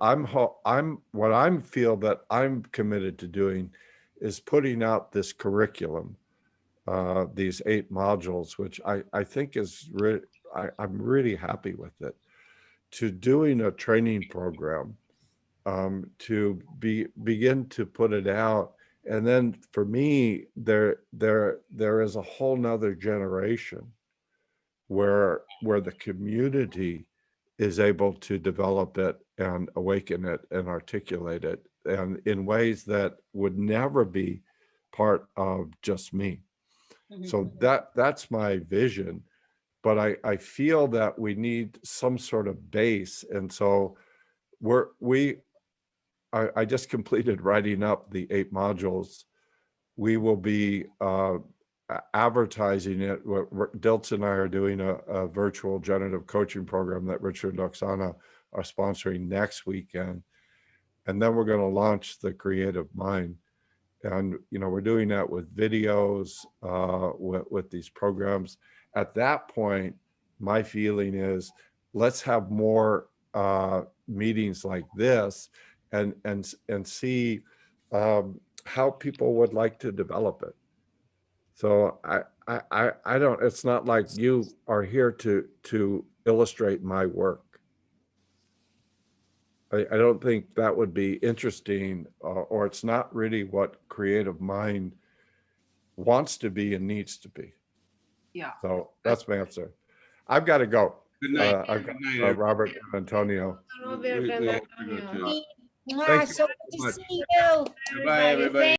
what I feel that I'm committed to doing is putting out this curriculum, these 8 modules, which I think is I'm really happy with it, to doing a training program, to begin to put it out. And then for me, there is a whole nother generation where the community is able to develop it and awaken it and articulate it, and in ways that would never be part of just me. So that's my vision. But I feel that we need some sort of base. And so I just completed writing up the 8 modules. We will be advertising it. Diltz and I are doing a virtual generative coaching program that Richard and Oksana are sponsoring next weekend. And then we're going to launch the Creative Mind. And, we're doing that with videos, with these programs. At that point, my feeling is let's have more meetings like this and see how people would like to develop it. So I don't, it's not like you are here to illustrate my work. I don't think that would be interesting, or it's not really what Creative Mind wants to be and needs to be. Yeah. So that's my answer. I've got to go. Good night. I've got Robert and Antonio. Robert and We have Antonio. to go too. Thank you So good to see you. Bye, everybody.